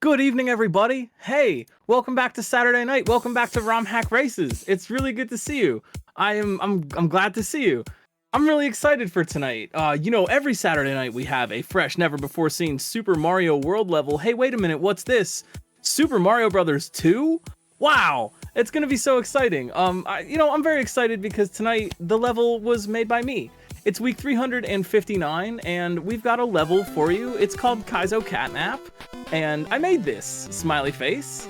Good evening, everybody. Hey, welcome back to Saturday night. Welcome back to ROM Hack Races. It's really good to see you. I'm glad to see you. I'm really excited for tonight. Every Saturday night we have a fresh, never before seen Super Mario World level. Hey, wait a minute, what's this? Super Mario Brothers 2? Wow, it's gonna be so exciting. I'm very excited because tonight the level was made by me. It's week 359, and we've got a level for you. It's called Kaizo Catnap, and I made this smiley face.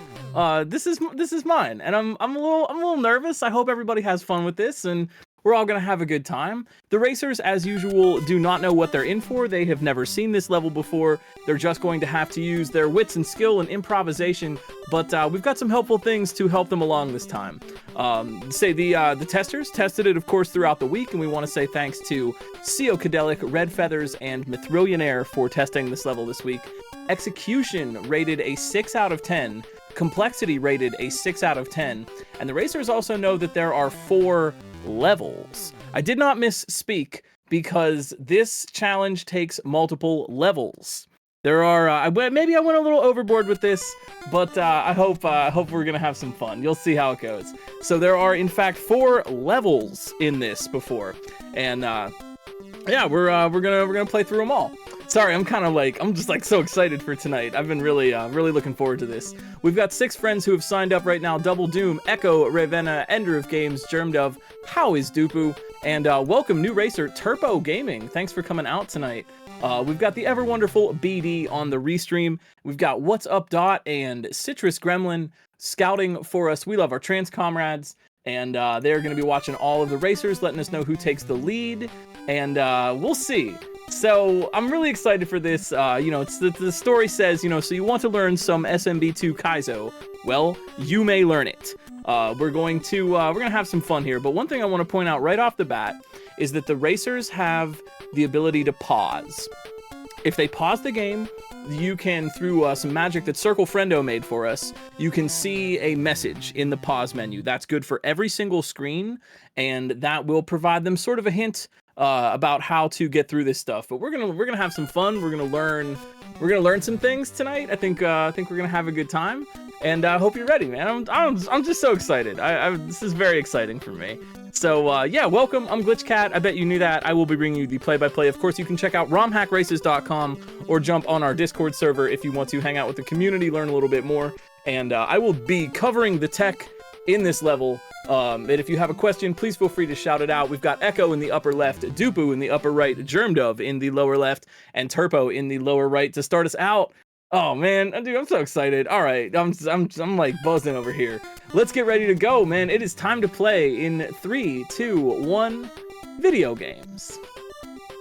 This is mine, and I'm a little nervous. I hope everybody has fun with this, and we're all gonna have a good time. The racers, as usual, do not know what they're in for. They have never seen this level before. They're just going to have to use their wits and skill and improvisation, but we've got some helpful things to help them along this time. The testers tested it, of course, throughout the week, and we want to say thanks to Cadelic, Red Feathers, and Mithrillionaire for testing this level this week. Execution rated a 6 out of 10. Complexity rated a 6 out of 10. And the racers also know that there are 4 levels. I did not misspeak because this challenge takes multiple levels. There are, maybe I went a little overboard with this, but I hope we're gonna have some fun. You'll see how it goes. So there are, in fact, 4 levels in this before, and we're gonna play through them all. Sorry, I'm just so excited for tonight. I've been really looking forward to this. We've got 6 friends who have signed up right now: Double Doom, Echo, Ravenna, Ender of Games, Germdove, How is Dupu, and welcome new racer Turpo Gaming. Thanks for coming out tonight. We've got the ever wonderful BD on the restream. We've got What's Up Dot and Citrus Gremlin scouting for us. We love our trans comrades, and they're going to be watching all of the racers, letting us know who takes the lead, and we'll see. So I'm really excited for this. The story says, so you want to learn some SMB2 Kaizo. Well, you may learn it. We're gonna have some fun here. But one thing I want to point out right off the bat is that the racers have the ability to pause. If they pause the game, you can, through some magic that Circle Friendo made for us, you can see a message in the pause menu. That's good for every single screen, and that will provide them sort of a hint about how to get through this stuff. But we're gonna have some fun. We're gonna learn some things tonight. I think we're gonna have a good time, and I hope you're ready, man. I'm just so excited. This is very exciting for me. So welcome. I'm GlitchCat. I bet you knew that. I will be bringing you the play-by-play. Of course, you can check out romhackraces.com or jump on our Discord server if you want to hang out with the community, learn a little bit more. And I will be covering the tech in this level. And if you have a question, please feel free to shout it out. We've got Echo in the upper left, Dupu in the upper right, Germdove in the lower left, and Turpo in the lower right to start us out. Oh man, dude, I'm so excited. All right, I'm like buzzing over here. Let's get ready to go, man. It is time to play in 3, 2, 1, video games.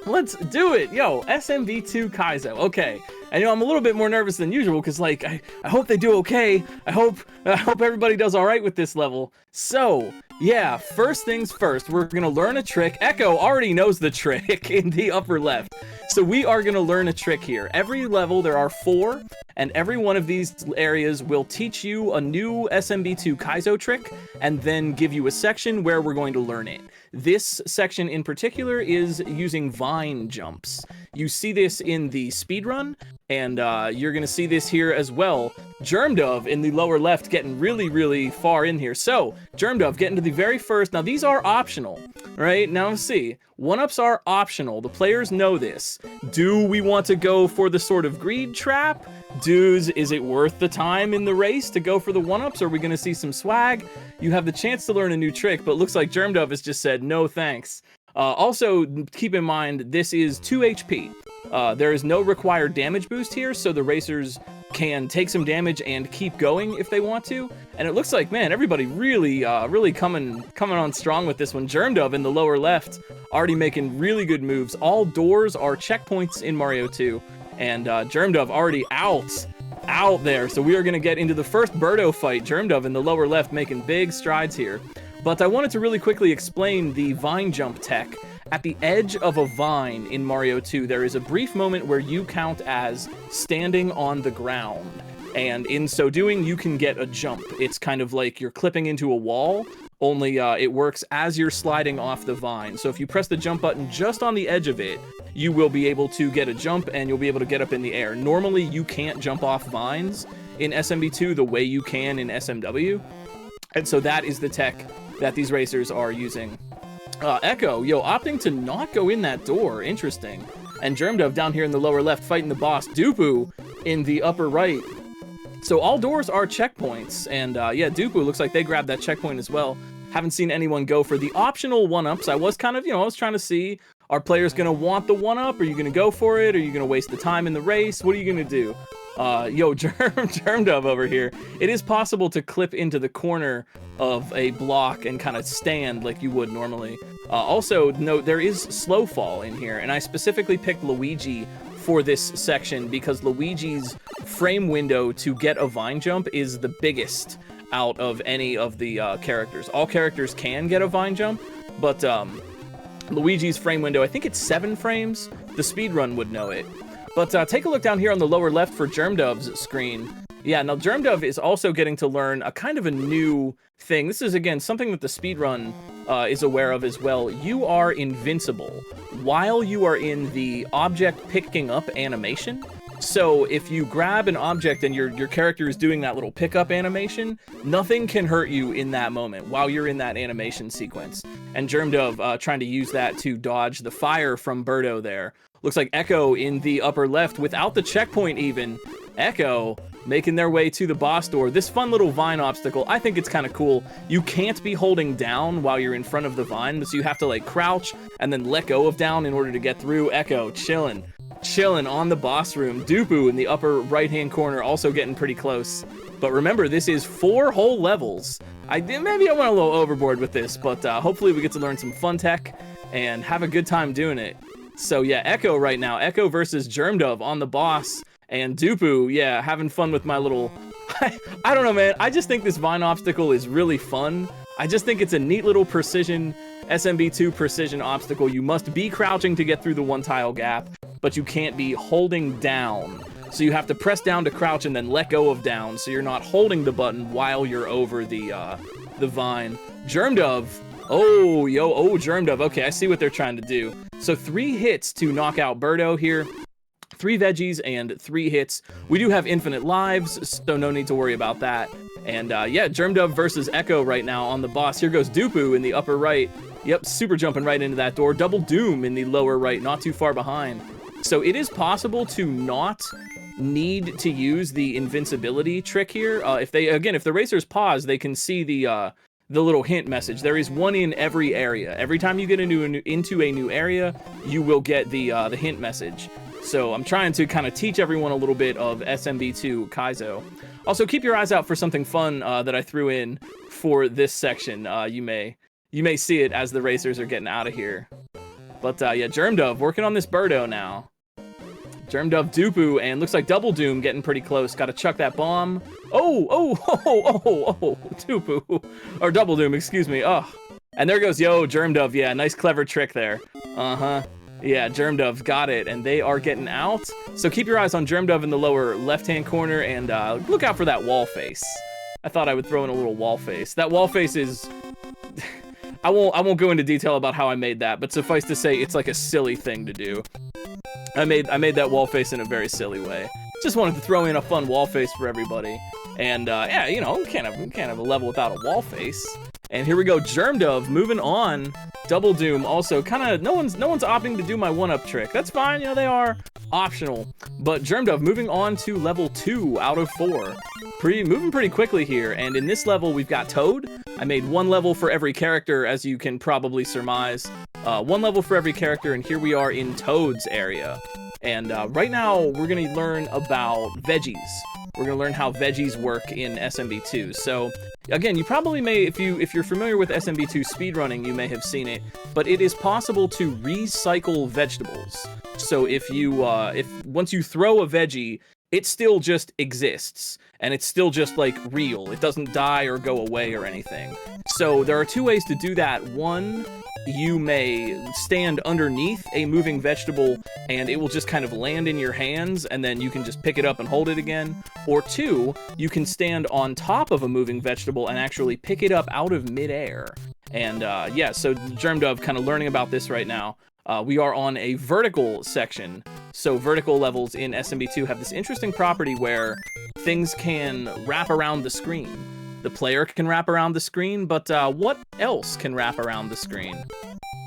Let's do it. Yo, SMB2 Kaizo. Okay. And I'm a little bit more nervous than usual because I hope they do okay. I hope everybody does all right with this level. So, yeah, first things first, we're going to learn a trick. Echo already knows the trick in the upper left. So we are going to learn a trick here. Every level, there are 4, and every one of these areas will teach you a new SMB2 Kaizo trick, and then give you a section where we're going to learn it. This section in particular is using vine jumps. You see this in the speedrun, and you're going to see this here as well. Germdove in the lower left getting really far in here. So, Germdove getting to the very first. Now, these are optional, right? Now, see, 1-ups are optional. The players know this. Do we want to go for the sort of greed trap? Is it worth the time in the race to go for the 1-ups? Are we going to see some swag? You have the chance to learn a new trick, but it looks like Germdove has just said no thanks. Also, keep in mind, this is 2 HP. There is no required damage boost here, so the racers can take some damage and keep going if they want to. And it looks like, man, everybody really coming on strong with this one. Germdove in the lower left, already making really good moves. All doors are checkpoints in Mario 2, and Germdove already out there. So we are going to get into the first Birdo fight. Germdove in the lower left making big strides here. But I wanted to really quickly explain the vine jump tech. At the edge of a vine in Mario 2, there is a brief moment where you count as standing on the ground. And in so doing, you can get a jump. It's kind of like you're clipping into a wall, only it works as you're sliding off the vine. So if you press the jump button just on the edge of it, you will be able to get a jump and you'll be able to get up in the air. Normally, you can't jump off vines. in SMB2 the way you can in SMW. And so that is the tech that these racers are using. Echo, yo, opting to not go in that door. Interesting. And Germdove down here in the lower left fighting the boss. Dupu in the upper right. So all doors are checkpoints. And yeah, Dupu looks like they grabbed that checkpoint as well. Haven't seen anyone go for the optional one-ups. I was kind of, I was trying to see, are players going to want the one-up? Are you going to go for it? Are you going to waste the time in the race? What are you going to do? Yo, Germdove over here. It is possible to clip into the corner of a block and kind of stand like you would normally. Also, note there is slow fall in here, and I specifically picked Luigi for this section because Luigi's frame window to get a vine jump is the biggest out of any of the characters. All characters can get a vine jump, but Luigi's frame window, I think it's 7 frames. The speedrun would know it. But take a look down here on the lower left for Germdove's screen. Yeah, now Germdove is also getting to learn a kind of a new thing. This is, again, something that the speedrun is aware of as well. You are invincible while you are in the object picking up animation. So if you grab an object and your character is doing that little pickup animation, nothing can hurt you in that moment while you're in that animation sequence. And Germdove trying to use that to dodge the fire from Birdo there. Looks like Echo in the upper left without the checkpoint even. Echo making their way to the boss door. This fun little vine obstacle, I think it's kind of cool. You can't be holding down while you're in front of the vine, so you have to like crouch and then let go of down in order to get through. Echo chilling on the boss room. Dupu in the upper right-hand corner also getting pretty close. But remember, this is 4 whole levels. Maybe I went a little overboard with this, but hopefully we get to learn some fun tech and have a good time doing it. So yeah, Echo right now. Echo versus Germdove on the boss. And Dupu, yeah, having fun with my little... I don't know, man. I just think this vine obstacle is really fun. I just think it's a neat little precision, SMB2 precision obstacle. You must be crouching to get through the 1 tile gap, but you can't be holding down. So you have to press down to crouch and then let go of down, so you're not holding the button while you're over the vine. Germdove. Oh, Germdove. Okay, I see what they're trying to do. So 3 hits to knock out Birdo here. 3 veggies and 3 hits. We do have infinite lives, so no need to worry about that. And yeah, Germdove versus Echo right now on the boss. Here goes Dupu in the upper right. Yep, super jumping right into that door. Double Doom in the lower right, not too far behind. So it is possible to not need to use the invincibility trick here. If the racers pause, they can see the little hint message. There is 1 in every area. Every time you get into a new area, you will get the hint message. So I'm trying to kind of teach everyone a little bit of SMB2 Kaizo. Also, keep your eyes out for something fun that I threw in for this section. You may see it as the racers are getting out of here. But yeah, Germdove working on this Birdo now. Germdove, Dupu, and looks like Double Doom getting pretty close. Got to chuck that bomb. Oh, Dupu. Or Double Doom, excuse me. Oh. And there goes, Germdove. Yeah, nice clever trick there. Uh-huh. Yeah, Germdove got it, and they are getting out. So keep your eyes on Germdove in the lower left-hand corner, and look out for that wall face. I thought I would throw in a little wall face. That wall face is... I won't go into detail about how I made that, but suffice to say, it's like a silly thing to do. I made that wall face in a very silly way. Just wanted to throw in a fun wall face for everybody. And yeah, we can't have a level without a wall face. And here we go, Germdove moving on. Double Doom also kind of no one's opting to do my 1-up trick. That's fine, they are optional. But Germdove moving on to level 2 out of 4. Moving pretty quickly here. And in this level we've got Toad. I made 1 level for every character, as you can probably surmise. 1 level for every character, and here we are in Toad's area. And right now we're gonna learn about veggies. We're gonna learn how veggies work in SMB2. So again, you probably may, if you're familiar with SMB2 speedrunning, you may have seen it, but it is possible to recycle vegetables. So if once you throw a veggie, it still just exists, and it's still just like real. It doesn't die or go away or anything. So there are 2 ways to do that. 1, you may stand underneath a moving vegetable and it will just kind of land in your hands, and then you can just pick it up and hold it again. Or 2, you can stand on top of a moving vegetable and actually pick it up out of midair. And yeah, so Germdove kind of learning about this right now. We are on a vertical section. So vertical levels in SMB2 have this interesting property where things can wrap around the screen. The player can wrap around the screen, but what else can wrap around the screen?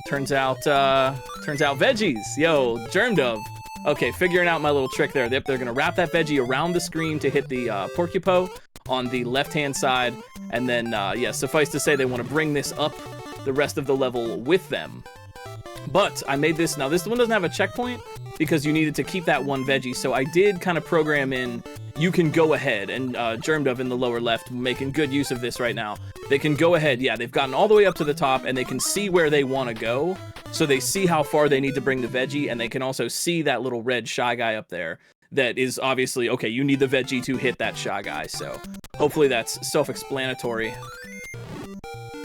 Turns out veggies. Yo, Germ Dove. Okay, figuring out my little trick there. They're gonna wrap that veggie around the screen to hit the Porcupo on the left-hand side, and then, yeah, suffice to say they want to bring this up the rest of the level with them. But I made this, now this one doesn't have a checkpoint because you needed to keep that one veggie, so I did kind of program in, you can go ahead, and Germ Dove in the lower left making good use of this right now. They can go ahead, yeah, they've gotten all the way up to the top, and they can see where they want to go, so they see how far they need to bring the veggie, and they can also see that little red Shy Guy up there that is obviously, okay, you need the veggie to hit that Shy Guy, so hopefully that's self-explanatory.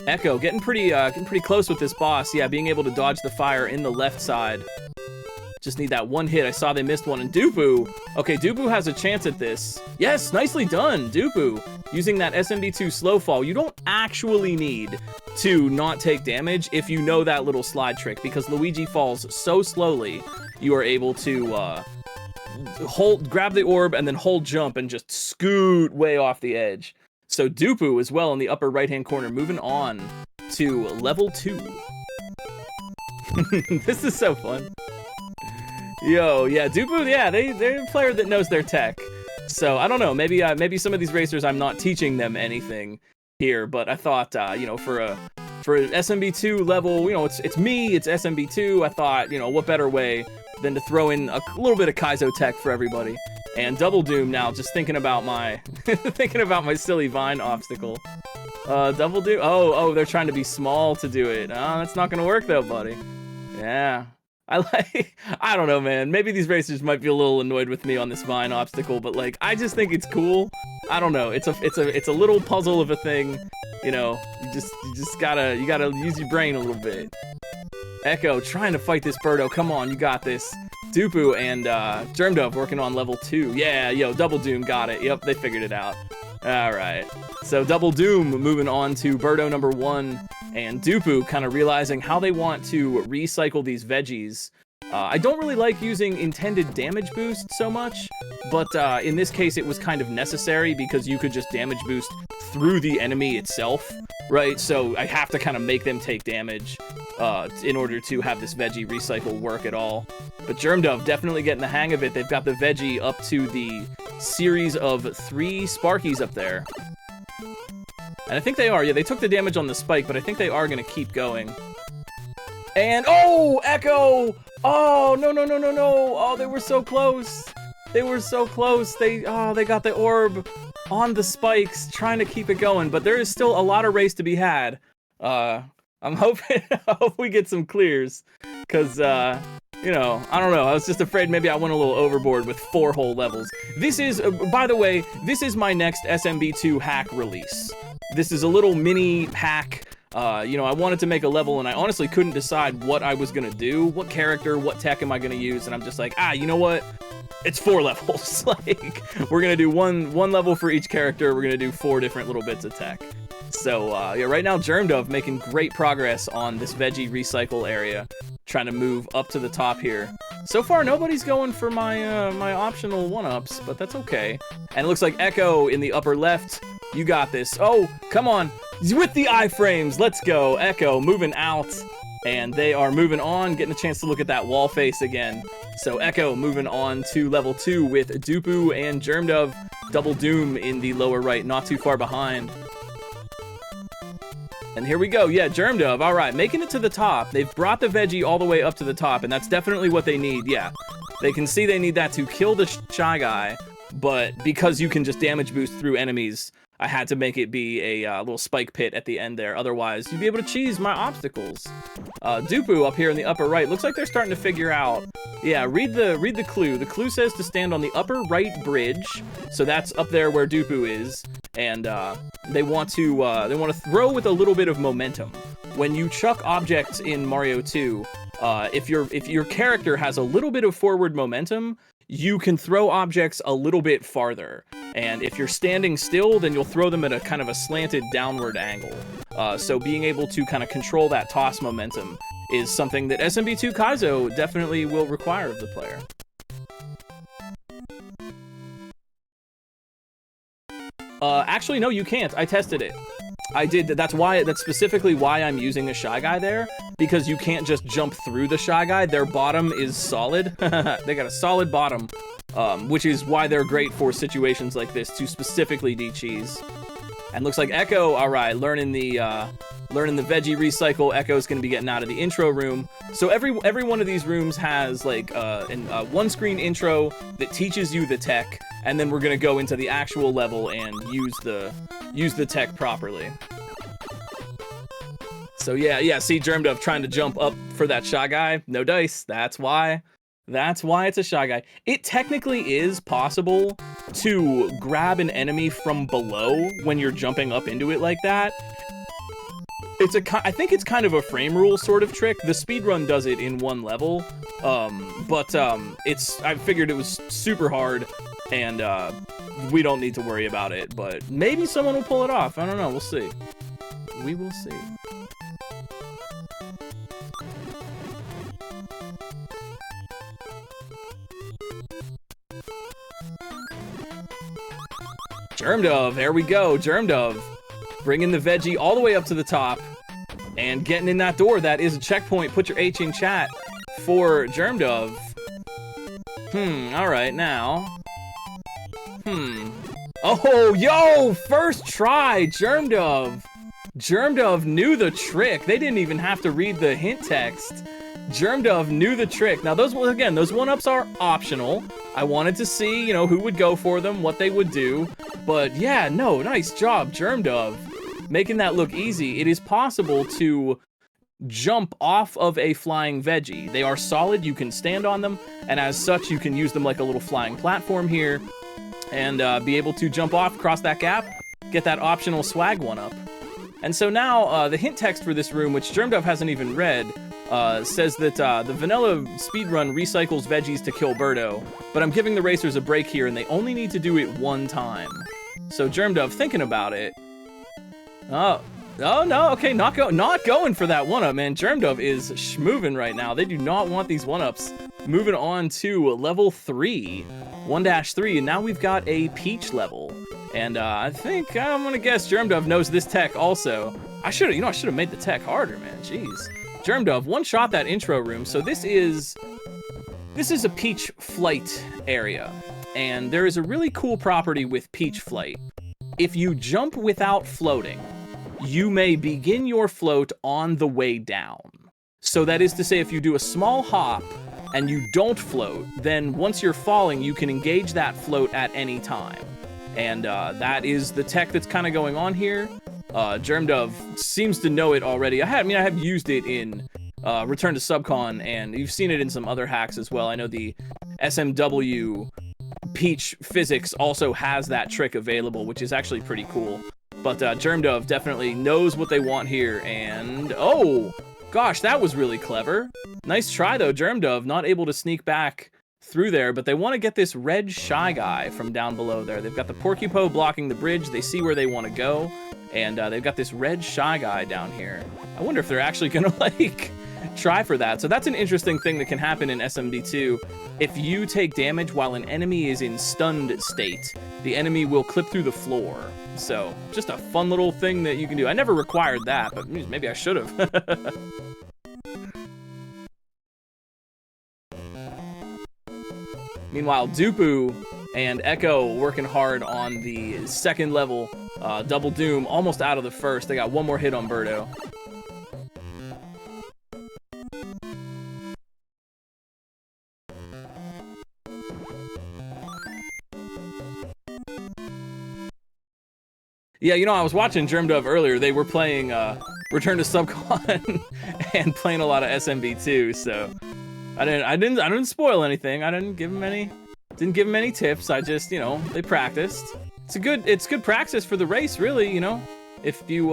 Echo, getting pretty close with this boss. Yeah, being able to dodge the fire in the left side. Just need that one hit. I saw they missed one. And Dupu, okay, Dupu has a chance at this. Yes, nicely done, Dupu. Using that SMB2 slow fall, you don't actually need to not take damage if you know that little slide trick, because Luigi falls so slowly, you are able to grab the orb and then hold jump and just scoot way off the edge. So Dupu as well in the upper right-hand corner, moving on to level 2. This is so fun. Yo, yeah, Dupu, yeah, they're a player that knows their tech. So I don't know, maybe some of these racers I'm not teaching them anything here, but I thought, you know, for SMB2 level, you know, it's me, it's SMB2. I thought, you know, what better way than to throw in a little bit of Kaizo tech for everybody. And Double Doom now, just thinking about my silly vine obstacle. Double Doom. Oh, they're trying to be small to do it. Oh, that's not gonna work though, buddy. Yeah. I don't know, man. Maybe these racers might be a little annoyed with me on this vine obstacle, but like, I just think it's cool. I don't know. It's a little puzzle of a thing. You know, you just gotta use your brain a little bit. Echo trying to fight this Birdo. Come on, you got this. Dupu and Germ Dove working on level 2. Yeah, yo, Double Doom got it. Yep, they figured it out. All right. So Double Doom moving on to Birdo number 1, and Dupu kind of realizing how they want to recycle these veggies. I don't really like using intended damage boost so much, but in this case it was kind of necessary because you could just damage boost through the enemy itself, right? So I have to kind of make them take damage in order to have this veggie recycle work at all. But Germ Dove definitely getting the hang of it. They've got the veggie up to the series of 3 Sparkies up there. And I think they are. Yeah, they took the damage on the spike, but I think they are going to keep going. And, oh, Echo! Oh, no. Oh, they were so close. They were so close. They got the orb on the spikes, trying to keep it going. But there is still a lot of race to be had. I'm hoping I hope we get some clears. Because, you know, I don't know. I was just afraid maybe I went a little overboard with 4 whole levels. This is, by the way, this is my next SMB2 hack release. This is a little mini hack. You know, I wanted to make a level, and I honestly couldn't decide what I was going to do. What character, what tech am I going to use? And I'm just like, you know what? It's 4 levels. Like, we're going to do one level for each character. We're going to do 4 different little bits of tech. So, yeah, right now, Germ Dove making great progress on this veggie recycle area. Trying to move up to the top here. So far, nobody's going for my my optional 1-ups, but that's okay. And it looks like Echo in the upper left. You got this. Oh, come on. With the iframes. Let's go. Echo moving out. And they are moving on, getting a chance to look at that wall face again. So Echo moving on to level 2 with Dupu and Germ Dove. Double Doom in the lower right, not too far behind. And here we go. Yeah, Germ Dove. All right, making it to the top. They've brought the veggie all the way up to the top, and that's definitely what they need. Yeah, they can see they need that to kill the Shy Guy, but because you can just damage boost through enemies, I had to make it be a little spike pit at the end there. Otherwise, you'd be able to cheese my obstacles. Dupu up here in the upper right. Looks like they're starting to figure out. Yeah, read the clue. The clue says to stand on the upper right bridge. So that's up there where Dupu is. And they want to throw with a little bit of momentum. When you chuck objects in Mario 2, if your character has a little bit of forward momentum, you can throw objects a little bit farther. And if you're standing still, then you'll throw them at a kind of a slanted downward angle. So being able to kind of control that toss momentum is something that SMB2 Kaizo definitely will require of the player. Actually, no, you can't. I tested it. I did. That's specifically why I'm using a Shy Guy there, because you can't just jump through the Shy Guy. Their bottom is solid. They got a solid bottom, which is why they're great for situations like this, to specifically de-cheese. And looks like Echo, all right, learning the veggie recycle. Echo's gonna be getting out of the intro room. So every one of these rooms has like a one-screen intro that teaches you the tech, and then we're gonna go into the actual level and use the tech properly. So yeah, see Germdove trying to jump up for that Shy Guy. No dice. That's why it's a Shy Guy. It technically is possible to grab an enemy from below when you're jumping up into it like that. I think it's kind of a frame rule sort of trick. The speedrun does it in one level, but I figured it was super hard, and we don't need to worry about it. But maybe someone will pull it off. I don't know. We'll see. We will see. Germdove, there we go. Germdove bringing the veggie all the way up to the top and getting in that door. That is a checkpoint. Put your H in chat for Germdove. All right, now. Oh, yo, first try, Germdove. Germdove knew the trick. They didn't even have to read the hint text. Germdove knew the trick. Now, those one-ups are optional. I wanted to see, who would go for them, what they would do. But yeah, no, nice job, Germdove. Making that look easy. It is possible to jump off of a flying veggie. They are solid, you can stand on them, and as such, you can use them like a little flying platform here, and be able to jump off, cross that gap, get that optional swag one-up. And so now, the hint text for this room, which Germdove hasn't even read, says that the vanilla speedrun recycles veggies to kill Birdo, but I'm giving the racers a break here, and they only need to do it one time. So Germdove, thinking about it. Oh no, okay, not going for that one-up, man. Germdove is schmoving right now. They do not want these one-ups. Moving on to level 3, 1-3, and now we've got a Peach level. And I think I'm gonna guess Germdove knows this tech also. I should have made the tech harder, man. Jeez. Germdove one-shot that intro room. So this is a Peach flight area, and there is a really cool property with Peach flight. If you jump without floating, you may begin your float on the way down. So that is to say, if you do a small hop and you don't float, then once you're falling, you can engage that float at any time. And that is the tech that's kind of going on here. Germdove seems to know it already. I have used it in Return to Subcon, and you've seen it in some other hacks as well. I know the SMW Peach physics also has that trick available, which is actually pretty cool. But Germdove definitely knows what they want here, and oh, gosh, that was really clever. Nice try though, Germdove, not able to sneak back through there, but they want to get this red Shy Guy from down below there. They've got the Porcupo blocking the bridge. They see where they want to go, and they've got this red Shy Guy down here. I wonder if they're actually gonna like try for that. So that's an interesting thing that can happen in SMD2. If you take damage while an enemy is in stunned state, the enemy will clip through the floor. So just a fun little thing that you can do. I never required that, but maybe I should have. Meanwhile, Dupu and Echo working hard on the second level. Double Doom almost out of the first. They got one more hit on Birdo. Yeah, I was watching Germdove earlier. They were playing Return to Subcon and playing a lot of SMB2, so I didn't spoil anything. I didn't give them any tips. I just, they practiced. It's good practice for the race, really, if you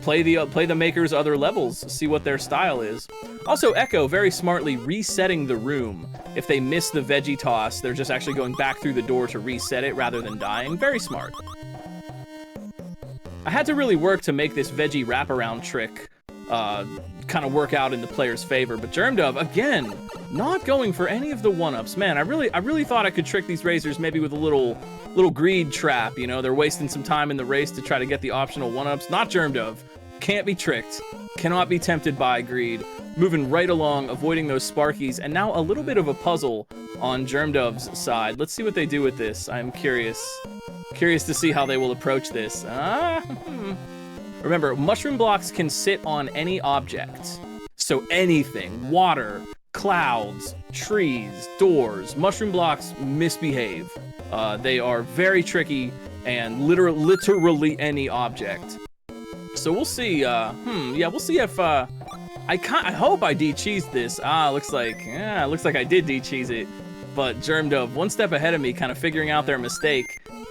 play the makers other levels, see what their style is. Also, Echo very smartly resetting the room. If they miss the veggie toss, they're just actually going back through the door to reset it rather than dying. Very smart. I had to really work to make this veggie wraparound trick kind of work out in the player's favor. But Germdove, again, not going for any of the one-ups. Man, I really thought I could trick these racers maybe with a little greed trap. You know, they're wasting some time in the race to try to get the optional one-ups. Not Germdove. Can't be tricked. Cannot be tempted by greed. Moving right along, avoiding those Sparkies, and now a little bit of a puzzle on Germdove's side. Let's see what they do with this. I'm curious to see how they will approach this. Remember, mushroom blocks can sit on any object. So anything, water, clouds, trees, doors, mushroom blocks misbehave. They are very tricky and literally any object. So we'll see, yeah, we'll see if, I hope I de-cheesed this. Looks like I did de-cheese it. But Germdove, one step ahead of me, kind of figuring out their mistake.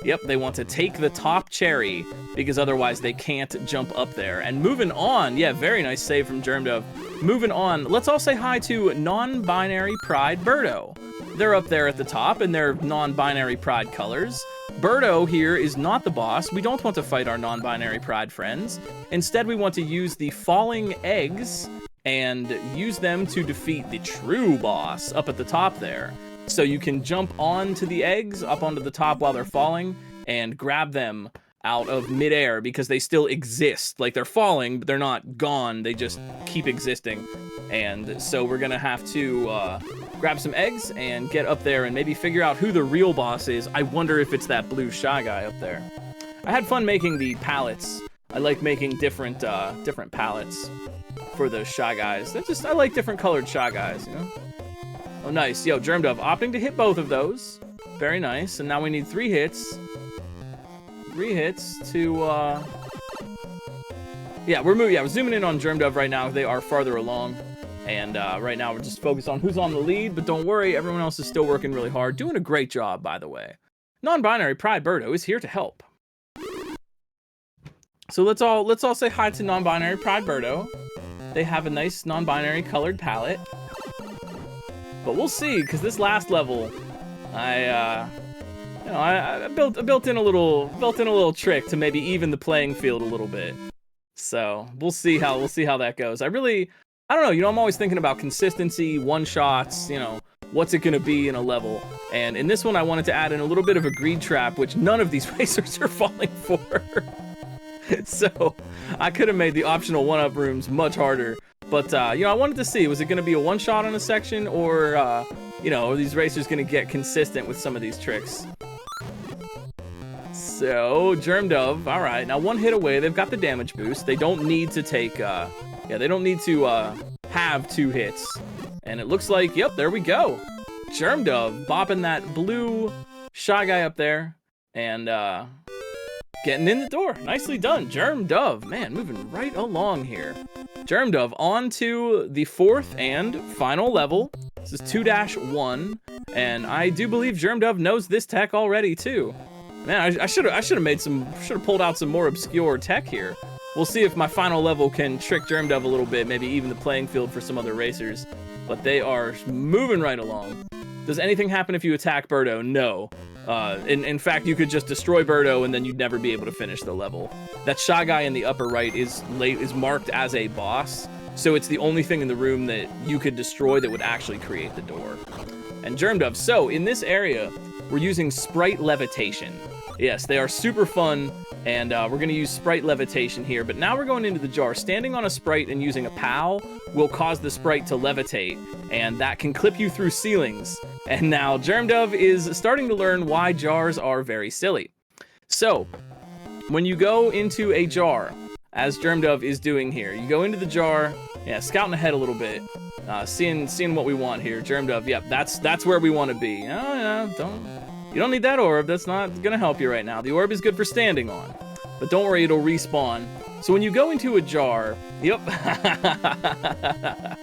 Yep, they want to take the top cherry, because otherwise they can't jump up there. And moving on, yeah, very nice save from Germdove. Moving on, let's all say hi to non-binary Pride Birdo. They're up there at the top in their non-binary Pride colors. Birdo here is not the boss. We don't want to fight our non-binary Pride friends. Instead, we want to use the falling eggs and use them to defeat the true boss up at the top there. So you can jump onto the eggs, up onto the top while they're falling, and grab them out of midair because they still exist. Like, they're falling, but they're not gone. They just keep existing. And so we're gonna have to grab some eggs and get up there and maybe figure out who the real boss is. I wonder if it's that blue Shy Guy up there. I had fun making the palettes. I like making different palettes for those Shy Guys. I like different colored Shy Guys, you know? Oh, nice. Yo, Germdove opting to hit both of those. Very nice. And now we need 3 hits. 3 hits to, yeah, we're zooming in on Germdove right now. They are farther along. And right now we're just focused on who's on the lead. But don't worry, everyone else is still working really hard. Doing a great job, by the way. Non-binary Pride Birdo is here to help. So let's all say hi to non-binary Pride Birdo. They have a nice non-binary colored palette. But we'll see, because this last level, I built in a little trick to maybe even the playing field a little bit. So we'll see how that goes. I don't know. You know, I'm always thinking about consistency, one shots. You know, what's it gonna be in a level? And in this one, I wanted to add in a little bit of a greed trap, which none of these racers are falling for. So I could have made the optional one-up rooms much harder. But, you know, I wanted to see, was it going to be a one-shot on a section, or, you know, are these racers going to get consistent with some of these tricks? So, Germdove, all right, now 1 hit away. They've got the damage boost. They don't need to take, they don't need to have 2 hits. And it looks like, yep, there we go. Germdove bopping that blue Shy Guy up there, and, getting in the door. Nicely done, Germdove. Man, moving right along here. Germdove on to the 4th and final level. This is 2-1, and I do believe Germdove knows this tech already too. Man, I should have pulled out some more obscure tech here. We'll see if my final level can trick Germdove a little bit, maybe even the playing field for some other racers. But they are moving right along. Does anything happen if you attack Birdo? No. In fact, you could just destroy Birdo and then you'd never be able to finish the level. That Shy Guy in the upper right is marked as a boss, so it's the only thing in the room that you could destroy that would actually create the door. And Germdove, so in this area, we're using Sprite Levitation. Yes, they are super fun, and we're going to use Sprite Levitation here, but now we're going into the jar. Standing on a Sprite and using a POW will cause the Sprite to levitate, and that can clip you through ceilings. And now Germdove is starting to learn why jars are very silly. So, when you go into a jar, as Germdove is doing here, you go into the jar, yeah, scouting ahead a little bit, seeing what we want here. Germdove, yep, that's where we want to be. Oh, yeah, you don't need that orb. That's not gonna help you right now. The orb is good for standing on, but don't worry, it'll respawn. So when you go into a jar, yep, I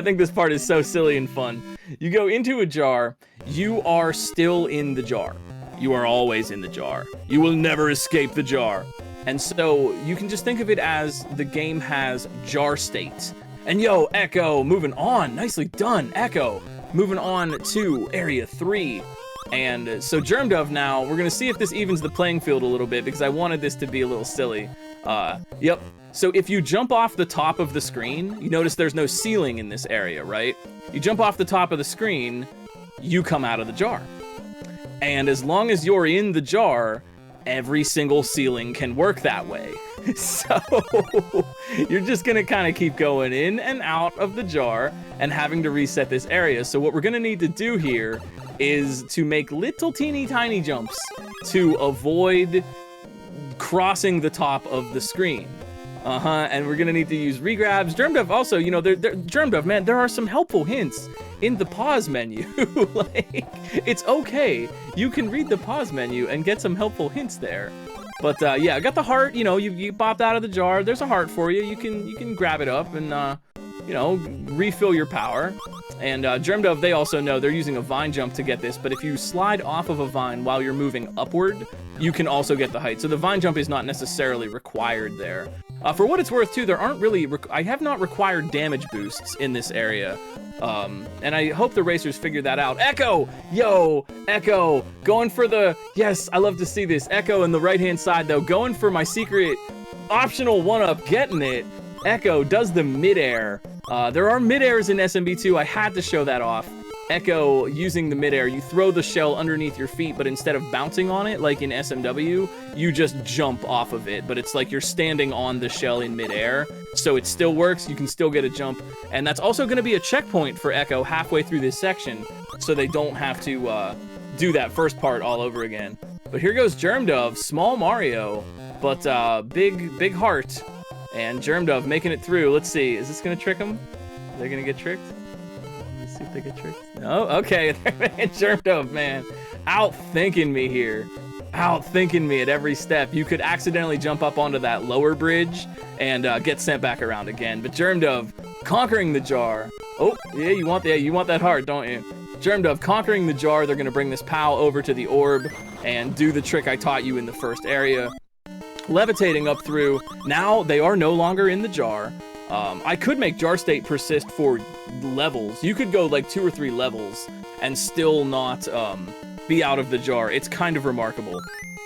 think this part is so silly and fun. You go into a jar, you are still in the jar. You are always in the jar. You will never escape the jar. And so you can just think of it as the game has jar state. And yo, Echo, moving on, nicely done, Echo. Moving on to Area 3. And so Germdove now, we're gonna see if this evens the playing field a little bit because I wanted this to be a little silly. Yep. So if you jump off the top of the screen, you notice there's no ceiling in this area, right? You jump off the top of the screen, you come out of the jar. And as long as you're in the jar, every single ceiling can work that way. So you're just gonna kind of keep going in and out of the jar and having to reset this area. So what we're gonna need to do here is to make little teeny tiny jumps to avoid crossing the top of the screen. And we're gonna need to use regrabs. Germdove also, you know, Germdove, man, there are some helpful hints in the pause menu. Like, it's okay. You can read the pause menu and get some helpful hints there. But yeah, I got the heart. You know, you popped out of the jar. There's a heart for you. You can grab it up and you know, refill your power. And Germdove, they also know they're using a vine jump to get this. But if you slide off of a vine while you're moving upward, you can also get the height. So the vine jump is not necessarily required there. For what it's worth, too, there aren't really... I have not required damage boosts in this area. And I hope the racers figure that out. Echo! Yo! Echo! Going for the... Yes, I love to see this. Echo in the right-hand side, though. Going for my secret optional one-up. Getting it. Echo does the mid-air. There are mid-airs in SMB2. I had to show that off. Echo using the mid-air, you throw the shell underneath your feet, but instead of bouncing on it like in SMW, you just jump off of it. But it's like you're standing on the shell in mid-air, so it still works. You can still get a jump, and that's also going to be a checkpoint for Echo halfway through this section, so they don't have to do that first part all over again. But here goes Germdove, small Mario, but big heart, and Germdove making it through. Let's see, is this going to trick them? They're going to get tricked? See if they get tricked. No, okay. Germdove, man, outthinking me here, outthinking me at every step. You could accidentally jump up onto that lower bridge and get sent back around again. But Germdove conquering the jar. Oh, yeah, you want that heart, don't you? Germdove conquering the jar. They're gonna bring this POW over to the orb and do the trick I taught you in the first area. Levitating up through. Now they are no longer in the jar. I could make jar state persist for levels. You could go like 2 or 3 levels and still not be out of the jar. It's kind of remarkable.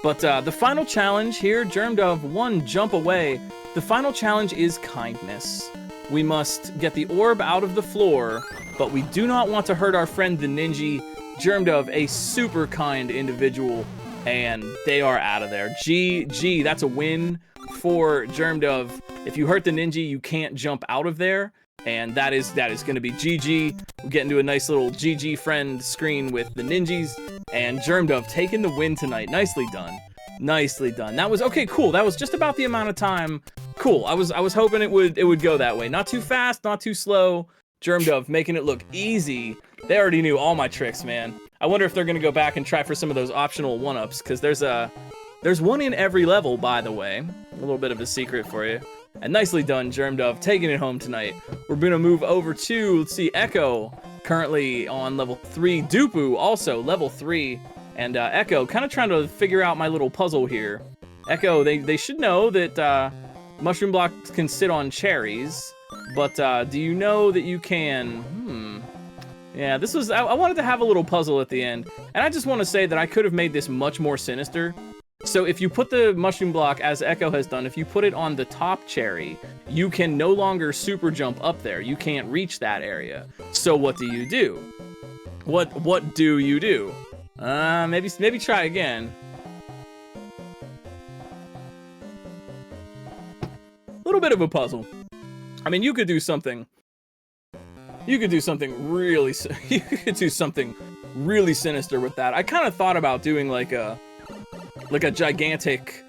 But the final challenge here, Germdove, 1 jump away. The final challenge is kindness. We must get the orb out of the floor, but we do not want to hurt our friend the Ninja. Germdove, a super kind individual, and they are out of there. GG, that's a win for Germdove. If you hurt the Ninja, you can't jump out of there, and that is going to be GG. We get into a nice little GG friend screen with the Ninjas, and Germdove taking the win tonight. Nicely done. Nicely done. That was okay. Cool. That was just about the amount of time. Cool. I was hoping it would go that way. Not too fast, not too slow. Germdove making it look easy. They already knew all my tricks, man. I wonder if they're going to go back and try for some of those optional one-ups, because there's one in every level, by the way. A little bit of a secret for you. And nicely done, Germdove, taking it home tonight. We're going to move over to, let's see, Echo, currently on level 3. Dupu, also level 3. And Echo, kind of trying to figure out my little puzzle here. Echo, they should know that mushroom blocks can sit on cherries. But do you know that you can... Yeah, this was... I wanted to have a little puzzle at the end. And I just want to say that I could have made this much more sinister. So if you put the mushroom block, as Echo has done, if you put it on the top cherry, you can no longer super jump up there. You can't reach that area. So what do you do? What do you do? Maybe try again. A little bit of a puzzle. I mean, you could do something. You could do something really. You could do something really sinister with that. I kind of thought about doing like a gigantic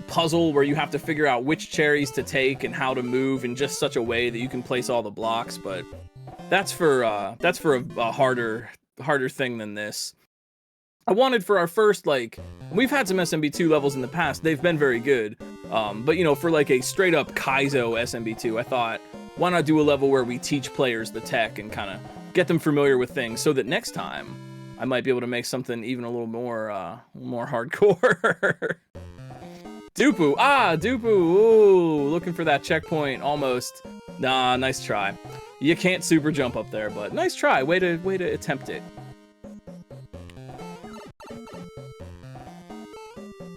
puzzle where you have to figure out which cherries to take and how to move in just such a way that you can place all the blocks. But that's for a harder thing than this. I wanted for our first, like, we've had some SMB2 levels in the past. They've been very good. But, you know, for like a straight up Kaizo SMB2, I thought, why not do a level where we teach players the tech and kind of get them familiar with things so that next time I might be able to make something even a little more hardcore. Dupu. Dupu. Ooh, looking for that checkpoint almost. Nah, nice try. You can't super jump up there, but nice try. Way to attempt it.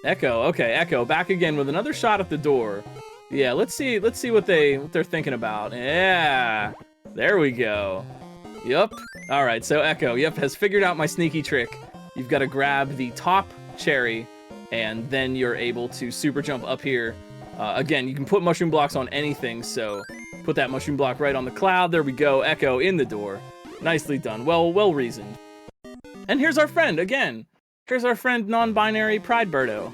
Echo, okay, Echo, back again with another shot at the door. Yeah, let's see what they're thinking about. Yeah, there we go. Yup. All right, so Echo, yep, has figured out my sneaky trick. You've got to grab the top cherry, and then you're able to super jump up here. Again, you can put mushroom blocks on anything, so put that mushroom block right on the cloud. There we go. Echo in the door. Nicely done. Well reasoned. And here's our friend again. Here's our friend non-binary Pride Birdo.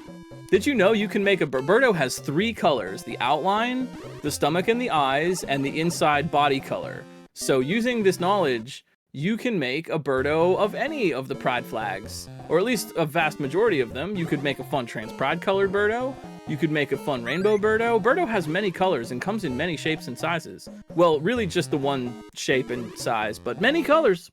Did you know you can make a Birdo has 3 colors: the outline, the stomach and the eyes, and the inside body color. So using this knowledge, you can make a Birdo of any of the Pride flags, or at least a vast majority of them. You could make a fun trans Pride colored Birdo. You could make a fun rainbow Birdo. Birdo has many colors and comes in many shapes and sizes. Well, really just the one shape and size, but many colors.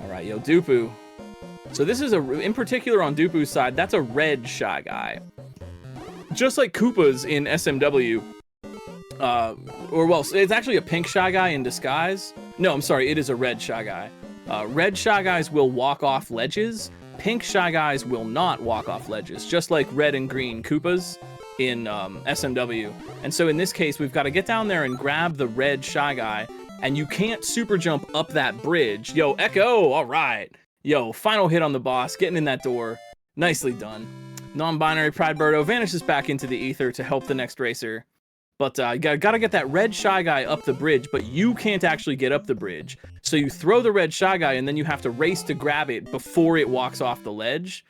All right, yo, Dupu. So this is in particular on Dupu's side, that's a red Shy Guy. Just like Koopas in SMW, or well, it's actually a pink Shy Guy in disguise. No, I'm sorry, it is a red Shy Guy. Red Shy Guys will walk off ledges. Pink Shy Guys will not walk off ledges, just like red and green Koopas in SMW. And so in this case, we've got to get down there and grab the red Shy Guy, and you can't super jump up that bridge. Yo, Echo, all right. Yo, final hit on the boss, getting in that door. Nicely done. Non-binary Pride Birdo vanishes back into the ether to help the next racer. But you gotta get that red Shy Guy up the bridge, but you can't actually get up the bridge. So you throw the red Shy Guy, and then you have to race to grab it before it walks off the ledge.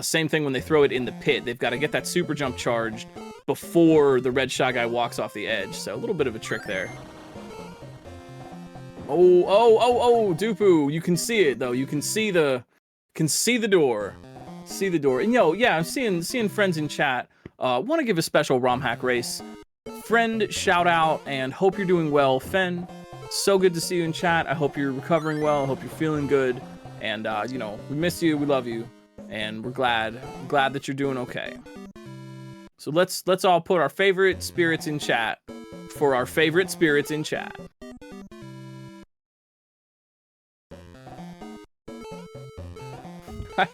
Same thing when they throw it in the pit. They've got to get that super jump charged before the red Shy Guy walks off the edge. So a little bit of a trick there. Oh, Dupu, you can see it though. You can see the door. See the door. And yo, yeah, I'm seeing friends in chat. Want to give a special ROM hack race friend shout out and hope you're doing well, Fen. So good to see you in chat. I hope you're recovering well. I hope you're feeling good. And you know, we miss you, we love you, and we're glad that you're doing okay. So let's all put our favorite spirits in chat for our favorite spirits in chat.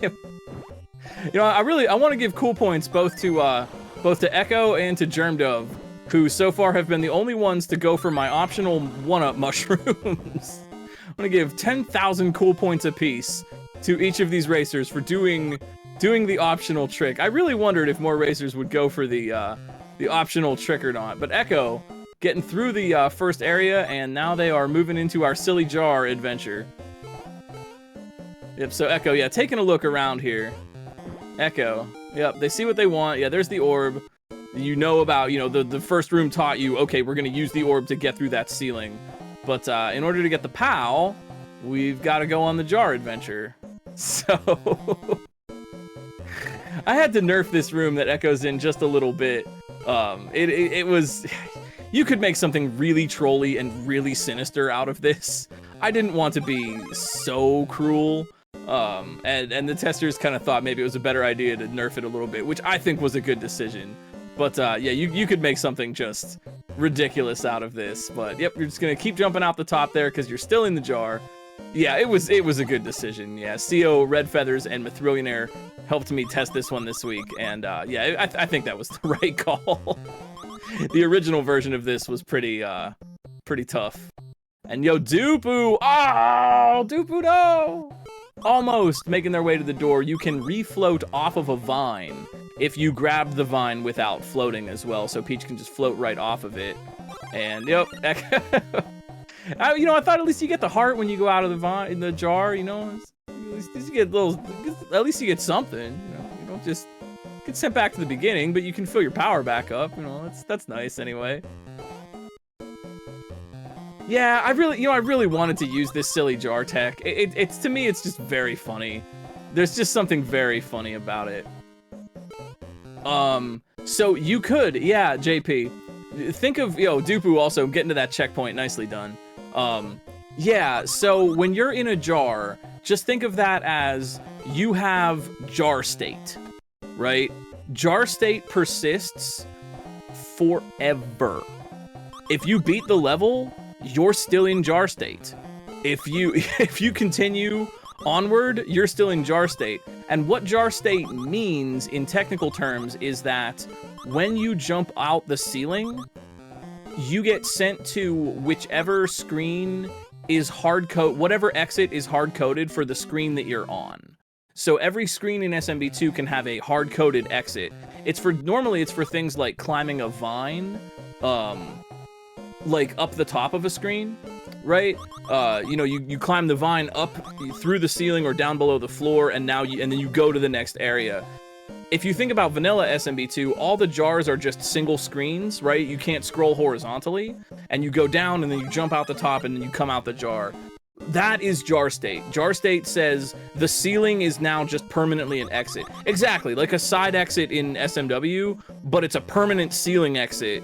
You know, I want to give cool points both to Echo and to Germdove, who so far have been the only ones to go for my optional one-up mushrooms. I'm gonna give 10,000 cool points apiece to each of these racers for doing the optional trick. I really wondered if more racers would go for the optional trick or not. But Echo getting through the first area, and now they are moving into our silly jar adventure. Yep, so Echo, yeah, taking a look around here. Echo, yep, they see what they want. Yeah, there's the orb. You know about, you know, the first room taught you, okay, we're gonna use the orb to get through that ceiling. But in order to get the POW, we've got to go on the jar adventure. So I had to nerf this room that Echo's in just a little bit. It was, you could make something really trolly and really sinister out of this. I didn't want to be so cruel. And the testers kind of thought maybe it was a better idea to nerf it a little bit, which I think was a good decision. But yeah, you could make something just ridiculous out of this. But yep, you're just gonna keep jumping out the top there because you're still in the jar. Yeah, it was a good decision. Yeah, CO, Red Feathers, and Mithrillionaire helped me test this one this week, and yeah, I think that was the right call. The original version of this was pretty tough. And yo, Dupu! Oh, Dupu, no! Almost making their way to the door. You can refloat off of a vine if you grab the vine without floating as well, so Peach can just float right off of it. And yep, you know, I thought at least you get the heart when you go out of the vine in the jar. You know, at least you get little. At least you get something. You know, you don't just get sent back to the beginning, but you can fill your power back up. You know, that's nice anyway. Yeah, I really wanted to use this silly jar tech. It's to me, it's just very funny. There's just something very funny about it. So you could, yeah, JP, think of, yo, Dupu also getting to that checkpoint, nicely done. Yeah, so when you're in a jar, just think of that as you have jar state, right? Jar state persists forever. If you beat the level, you're still in jar state. If you continue onward, you're still in jar state. And what jar state means in technical terms is that when you jump out the ceiling, you get sent to whichever screen is whatever exit is hard-coded for the screen that you're on. So every screen in SMB2 can have a hard-coded exit. Normally it's for things like climbing a vine, like up the top of a screen, right? You know, you climb the vine up through the ceiling or down below the floor, and then you go to the next area. If you think about vanilla SMB2, all the jars are just single screens, right? You can't scroll horizontally, and you go down and then you jump out the top and then you come out the jar. That is jar state. Jar state says the ceiling is now just permanently an exit. Exactly, like a side exit in SMW, but it's a permanent ceiling exit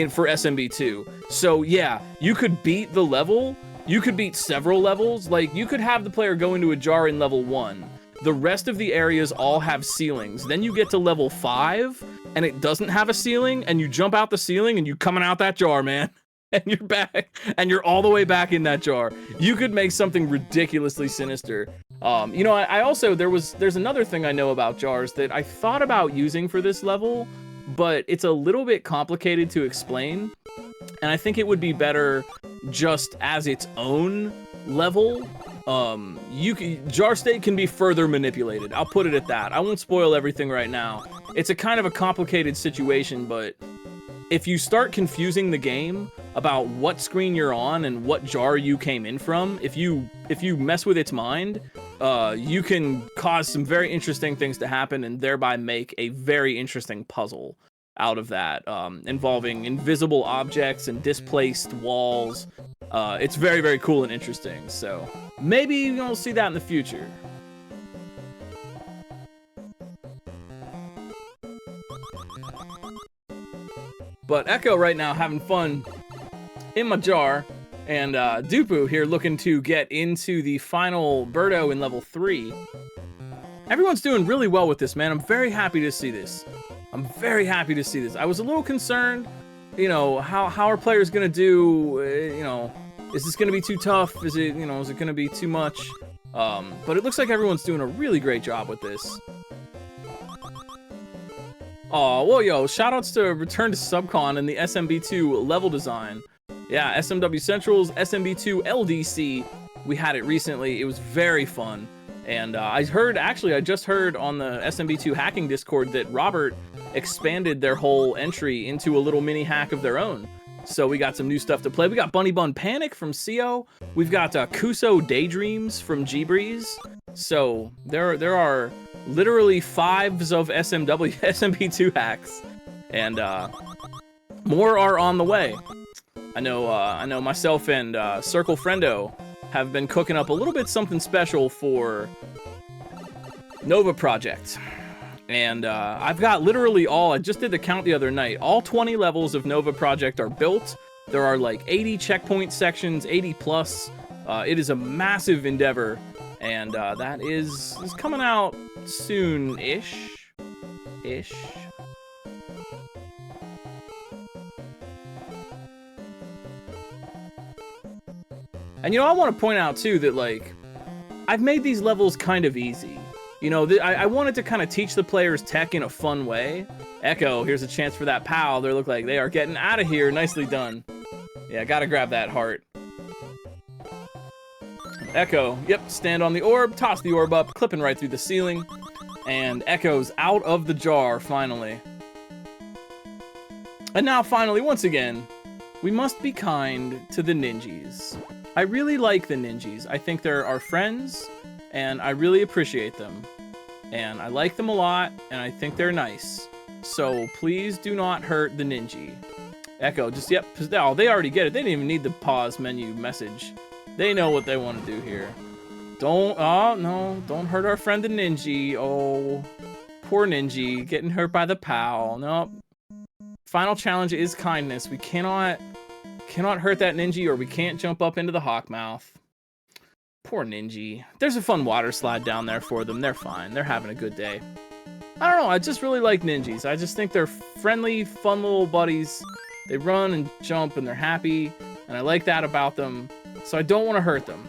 for SMB2. So yeah, you could beat the level, you could beat several levels, like you could have the player go into a jar in level 1. The rest of the areas all have ceilings. Then you get to level 5, and it doesn't have a ceiling, and you jump out the ceiling, and you're coming out that jar, man. And you're back, and you're all the way back in that jar. You could make something ridiculously sinister. You know, I also, there's another thing I know about jars that I thought about using for this level, but it's a little bit complicated to explain, and I think it would be better just as its own level. Jar state can be further manipulated. I'll put it at that. I won't spoil everything right now. It's a kind of a complicated situation, but if you start confusing the game about what screen you're on and what jar you came in from, if you mess with its mind, you can cause some very interesting things to happen and thereby make a very interesting puzzle out of that, involving invisible objects and displaced walls. It's very, very cool and interesting, so maybe you'll see that in the future. But Echo right now having fun in my jar, and Dupu here looking to get into the final Birdo in level 3. Everyone's doing really well with this, man. I'm very happy to see this. I'm very happy to see this. I was a little concerned, you know, how are players gonna do, you know, is this gonna be too tough? Is it, you know, is it gonna be too much? But it looks like everyone's doing a really great job with this. Oh, well, yo, shoutouts to Return to Subcon and the SMB2 level design. Yeah, SMW Central's SMB2 LDC. We had it recently. It was very fun. And I just heard on the SMB2 hacking Discord that Robert expanded their whole entry into a little mini hack of their own. So we got some new stuff to play. We got Bunny Bun Panic from CO. We've got Kuso Daydreams from G-Breeze. So there are literally 5s of SMB2 hacks, and more are on the way. I know myself and Circle Friendo have been cooking up a little bit something special for Nova Project. And I've got literally I just did the count the other night, all 20 levels of Nova Project are built. There are like 80 checkpoint sections, 80 plus. It is a massive endeavor, and that is coming out soon-ish. And you know, I want to point out too that like, I've made these levels kind of easy. You know, I wanted to kind of teach the players tech in a fun way. Echo, here's a chance for that POW. They look like they are getting out of here. Nicely done. Yeah, gotta grab that heart. Echo, yep, stand on the orb, toss the orb up, clipping right through the ceiling. And Echo's out of the jar, finally. And now, finally, once again, we must be kind to the ninjas. I really like the ninjas. I think they're our friends, and I really appreciate them. And I like them a lot, and I think they're nice. So please do not hurt the ninja. Echo, just, yep, oh, they already get it. They didn't even need the pause menu message. They know what they want to do here. Don't hurt our friend the ninja. Oh, poor ninja, getting hurt by the POW. Nope. Final challenge is kindness. We cannot hurt that ninja, or we can't jump up into the hawk mouth. Poor ninja. There's a fun water slide down there for them. They're fine. They're having a good day. I don't know, I just really like ninjas. I just think they're friendly, fun little buddies. They run and jump and they're happy, and I like that about them, so I don't want to hurt them.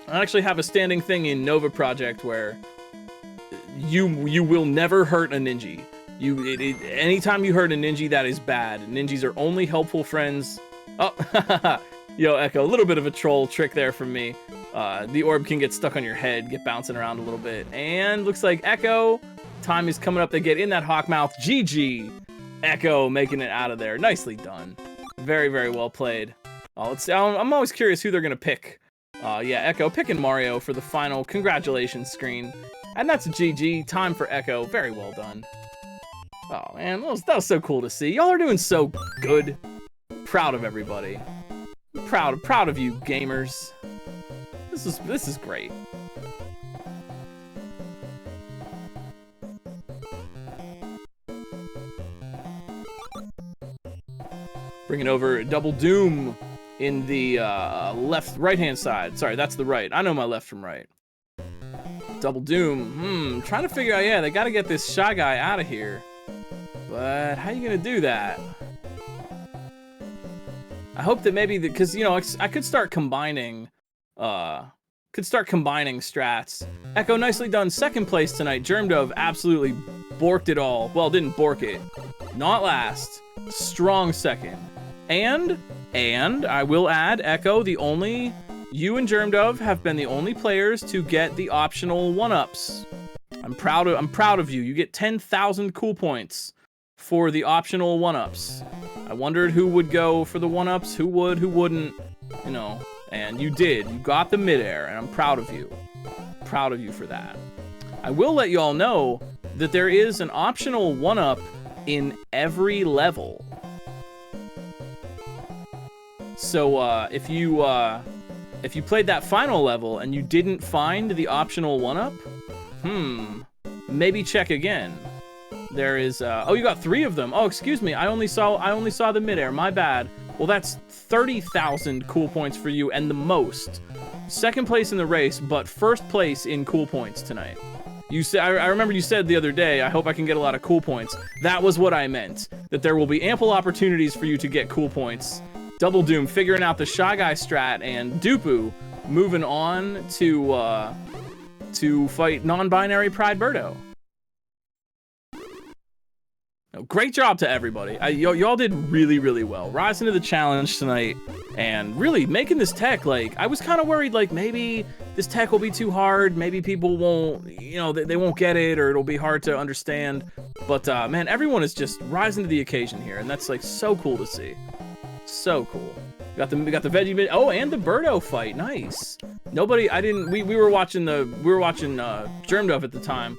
I actually have a standing thing in Nova Project where you will never hurt a ninja. Anytime you hurt a ninja, that is bad. Ninjas are only helpful friends. Oh, yo, Echo, a little bit of a troll trick there from me. The orb can get stuck on your head, get bouncing around a little bit. And looks like Echo, time is coming up to get in that hawk mouth. GG. Echo making it out of there. Nicely done. Very, very well played. I'm always curious who they're going to pick. Yeah, Echo picking Mario for the final congratulations screen. And that's a GG. Time for Echo. Very well done. Oh, man, that was so cool to see. Y'all are doing so good. Proud of everybody. Proud of you, gamers. This is great. Bringing over Double Doom in the right-hand side. Sorry, that's the right. I know my left from right. Double Doom. Trying to figure out, yeah, they gotta get this Shy Guy out of here. But how are you gonna do that? I hope that maybe, because, you know, I could start combining, strats. Echo, nicely done. Second place tonight. Germdove absolutely borked it all. Well, didn't bork it. Not last. Strong second. And I will add, Echo, you and Germdove have been the only players to get the optional 1-ups. I'm proud of you. You get 10,000 cool points for the optional 1-ups. I wondered who would go for the 1-ups, who would, who wouldn't, you know, and you did. You got the midair, and I'm proud of you. Proud of you for that. I will let you all know that there is an optional 1-up in every level. So if you played that final level and you didn't find the optional 1-up, maybe check again. There is oh, you got 3 of them. Oh, excuse me. I only saw the midair. My bad. Well, that's 30,000 cool points for you, and the most. Second place in the race, but first place in cool points tonight. You said, I remember you said the other day, I hope I can get a lot of cool points. That was what I meant. That there will be ample opportunities for you to get cool points. Double Doom figuring out the Shy Guy strat, and Dupu moving on to fight non-binary Pride Birdo. Great job to everybody. Y'all did really, really well. Rising to the challenge tonight and really making this tech, like, I was kind of worried, like, maybe this tech will be too hard. Maybe people won't, you know, they won't get it, or it'll be hard to understand. But, man, everyone is just rising to the occasion here, and that's, like, so cool to see. So cool. We got the veggie bit. Oh, and the Birdo fight. Nice. Nobody, we were watching Germdove at the time.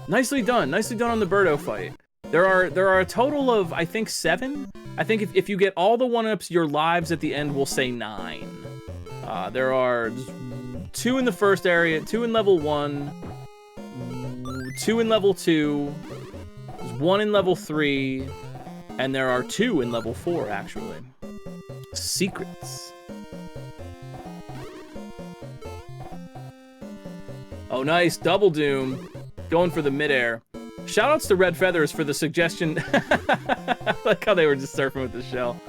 Nicely done on the Birdo fight. There are a total of, I think, 7. I think if you get all the 1-ups, your lives at the end will say 9. There are 2 in the first area, 2 in level 1, 2 in level 2, there's 1 in level 3, and there are 2 in level 4, actually. Secrets. Oh, nice. Double Doom. Going for the midair. Shoutouts to Red Feathers for the suggestion. I like how they were just surfing with the shell.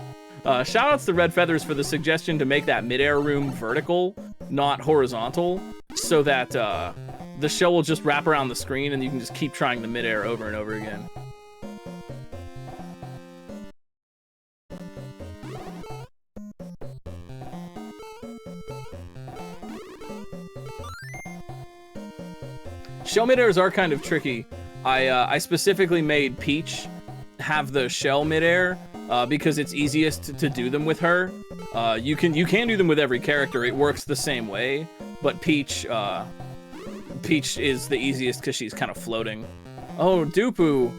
Shoutouts to Red Feathers for the suggestion to make that midair room vertical, not horizontal, so that the shell will just wrap around the screen and you can just keep trying the midair over and over again. Shell midairs are kind of tricky. I specifically made Peach have the shell midair because it's easiest to do them with her. You can do them with every character. It works the same way, but Peach is the easiest because she's kind of floating. Oh, Dupu.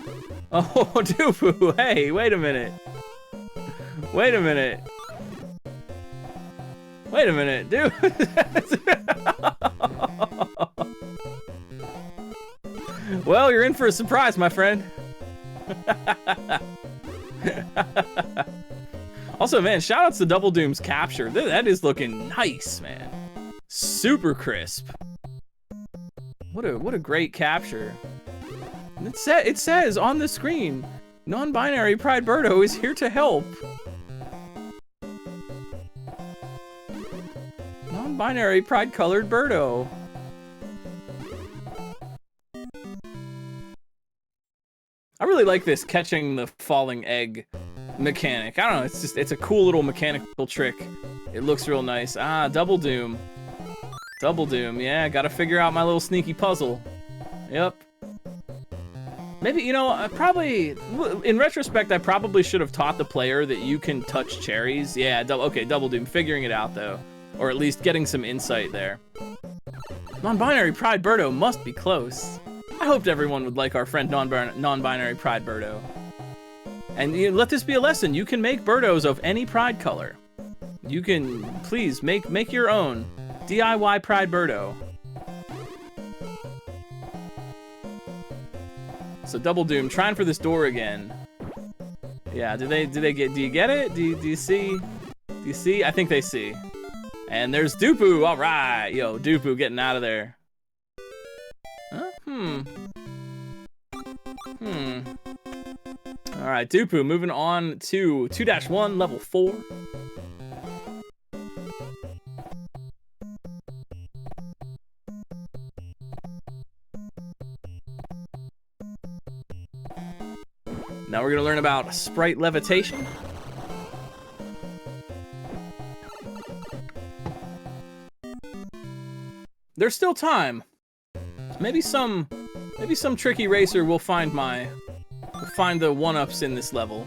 Oh, Dupu. Hey, wait a minute. Wait a minute. Wait a minute, dude. Well, you're in for a surprise, my friend. Also, man, shoutouts to Double Doom's capture. That is looking nice, man. Super crisp. What a great capture. It says on the screen, non-binary Pride Birdo is here to help. Non-binary Pride-colored Birdo. I really like this catching the falling egg mechanic. I don't know, it's a cool little mechanical trick. It looks real nice. Ah, Double Doom. Double Doom, yeah, gotta figure out my little sneaky puzzle. Yep. Maybe, you know, in retrospect, I probably should have taught the player that you can touch cherries. Yeah, okay, Double Doom, figuring it out though. Or at least getting some insight there. Non-binary Pride Birdo must be close. I hoped everyone would like our friend non-binary Pride Birdo. And let this be a lesson. You can make Birdos of any Pride color. You can, please, make your own. DIY Pride Birdo. So Double Doom, trying for this door again. Yeah, do you get it? Do you see? Do you see? I think they see. And there's Dupu, all right. Yo, Dupu getting out of there. Huh? All right, Dupu, moving on to 2-1, level 4. Now we're gonna learn about sprite levitation. There's still time. Maybe some tricky racer will find the one-ups in this level.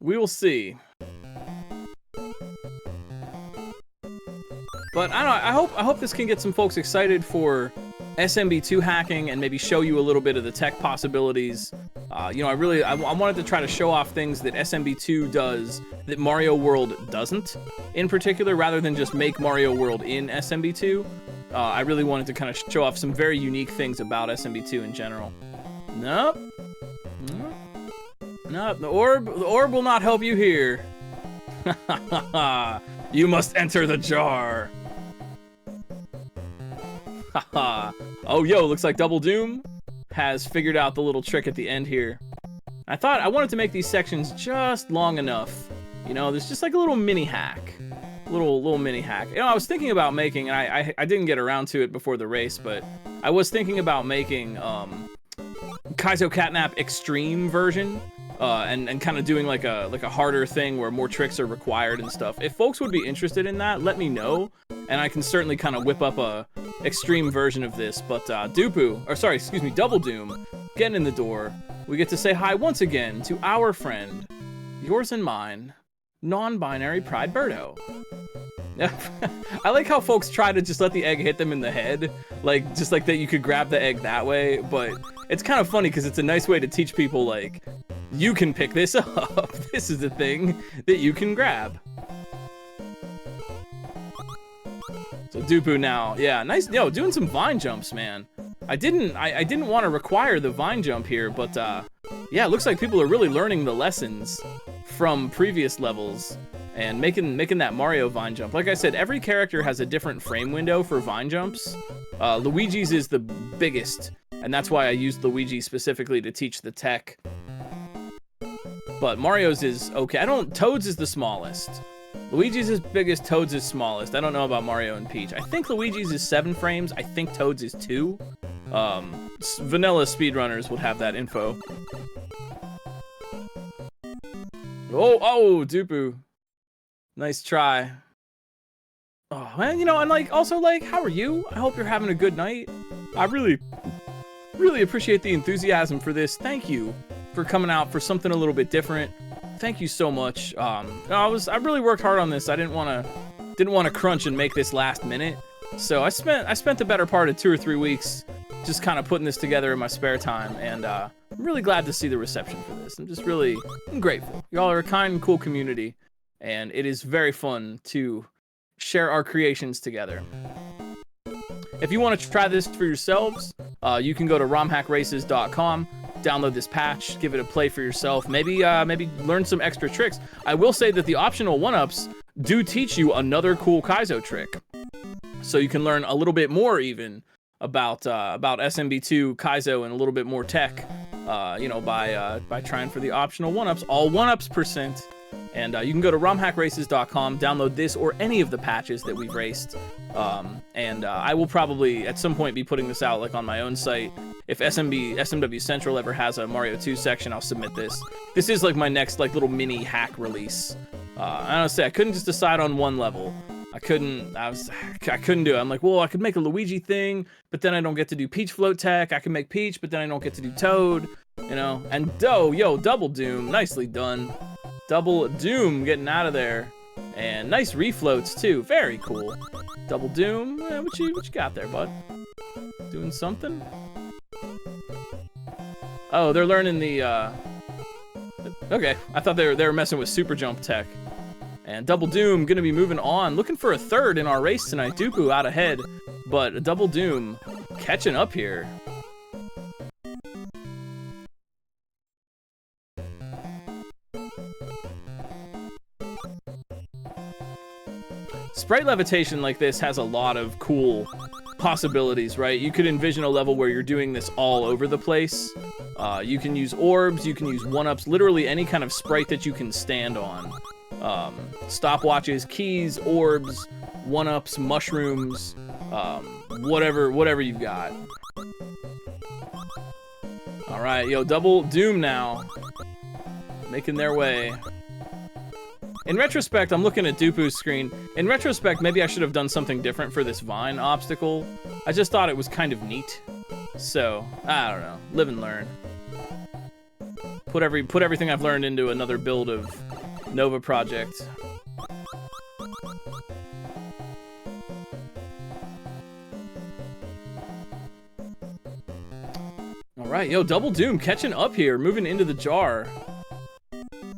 We will see. But I don't know, I hope this can get some folks excited for SMB2 hacking and maybe show you a little bit of the tech possibilities. You know, I wanted to try to show off things that SMB2 does that Mario World doesn't, in particular, rather than just make Mario World in SMB2. I really wanted to kind of show off some very unique things about SMB2 in general. Nope. Nope, the orb will not help you here. You must enter the jar. Haha. Oh, yo, looks like Double Doom has figured out the little trick at the end here. I wanted to make these sections just long enough. You know, there's just like a little mini hack. Little mini hack. You know, I was thinking about making, and I didn't get around to it before the race, but I was thinking about making Kaizo Catnap Extreme version. And kind of doing like a harder thing where more tricks are required and stuff. If folks would be interested in that, let me know, and I can certainly kind of whip up a extreme version of this. But Double Doom, getting in the door. We get to say hi once again to our friend, yours and mine, non-binary Pride Birdo. I like how folks try to just let the egg hit them in the head, like just like that you could grab the egg that way, but it's kind of funny because it's a nice way to teach people, like, you can pick this up. This is the thing that you can grab. So Dupu now, yeah, nice, yo, doing some vine jumps, man. I didn't want to require the vine jump here, but yeah, it looks like people are really learning the lessons from previous levels and making that Mario vine jump. Like I said, every character has a different frame window for vine jumps. Luigi's is the biggest, and that's why I used Luigi specifically to teach the tech. But Mario's is okay. Toad's is the smallest. Luigi's is biggest, Toad's is smallest. I don't know about Mario and Peach. I think Luigi's is 7 frames. I think Toad's is 2. Vanilla speedrunners would have that info. Oh, Dupu. Nice try. Oh, man, you know, and like, also, like, how are you? I hope you're having a good night. I really appreciate the enthusiasm for this. Thank you for coming out for something a little bit different. Thank you so much. I really worked hard on this. I didn't want to crunch and make this last minute. So I spent the better part of 2 or 3 weeks just kind of putting this together in my spare time, and I'm really glad to see the reception for this. I'm grateful. Y'all are a kind and cool community, and it is very fun to share our creations together. If you want to try this for yourselves, you can go to romhackraces.com, download this patch, give it a play for yourself, maybe learn some extra tricks. I will say that the optional 1-ups do teach you another cool Kaizo trick, so you can learn a little bit more even about SMB2 Kaizo and a little bit more tech, you know, by trying for the optional 1-ups, all 1-ups %. And you can go to romhackraces.com, download this or any of the patches that we've raced. I will probably at some point be putting this out like on my own site. If SMW Central ever has a Mario 2 section, I'll submit this. This is like my next like little mini hack release. I don't say I couldn't just decide on one level. I couldn't do it. I'm like, well, I could make a Luigi thing, but then I don't get to do Peach Float Tech. I can make Peach, but then I don't get to do Toad, you know? And yo, Double Doom, nicely done. Double Doom getting out of there. And nice refloats too, very cool. Double Doom, what you got there, bud? Doing something? Oh, they're learning the, okay, I thought they were messing with Super Jump Tech. And Double Doom gonna be moving on, looking for a third in our race tonight. Dooku out ahead, but Double Doom catching up here. Sprite levitation like this has a lot of cool possibilities, right? You could envision a level where you're doing this all over the place. You can use orbs, you can use 1-ups, literally any kind of sprite that you can stand on. Stopwatches, keys, orbs, 1-ups, mushrooms, whatever you've got. All right, yo, Double Doom now, making their way. In retrospect, I'm looking at Dupu's screen. In retrospect, maybe I should have done something different for this vine obstacle. I just thought it was kind of neat. So, I don't know, live and learn. Put everything I've learned into another build of Nova Project. All right, yo, Double Doom catching up here, moving into the jar.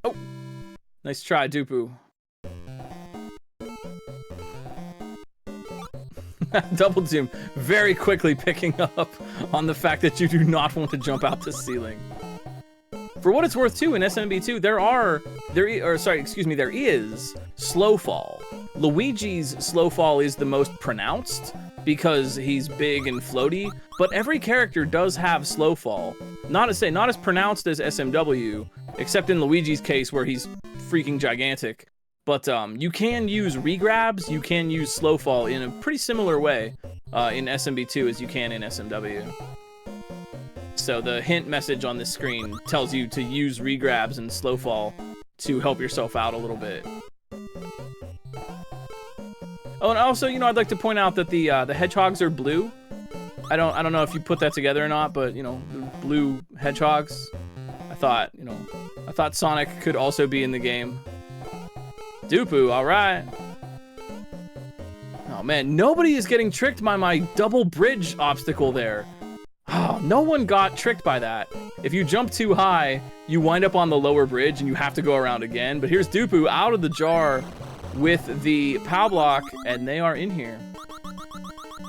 Oh, nice try, Dupu. Double Doom very quickly picking up on the fact that you do not want to jump out the ceiling. For what it's worth, too, in SMB2, there is slow fall. Luigi's slow fall is the most pronounced because he's big and floaty, but every character does have slow fall. Not as pronounced as SMW, except in Luigi's case where he's freaking gigantic. But you can use regrabs, you can use slow fall in a pretty similar way in SMB2 as you can in SMW. So the hint message on the screen tells you to use regrabs and slow fall to help yourself out a little bit. Oh, and also, you know, I'd like to point out that the hedgehogs are blue. I don't know if you put that together or not, but you know, blue hedgehogs. I thought Sonic could also be in the game. Dupu, all right. Oh man, nobody is getting tricked by my double bridge obstacle there. Oh, no one got tricked by that. If you jump too high, you wind up on the lower bridge and you have to go around again. But here's Dupu out of the jar with the POW block, and they are in here.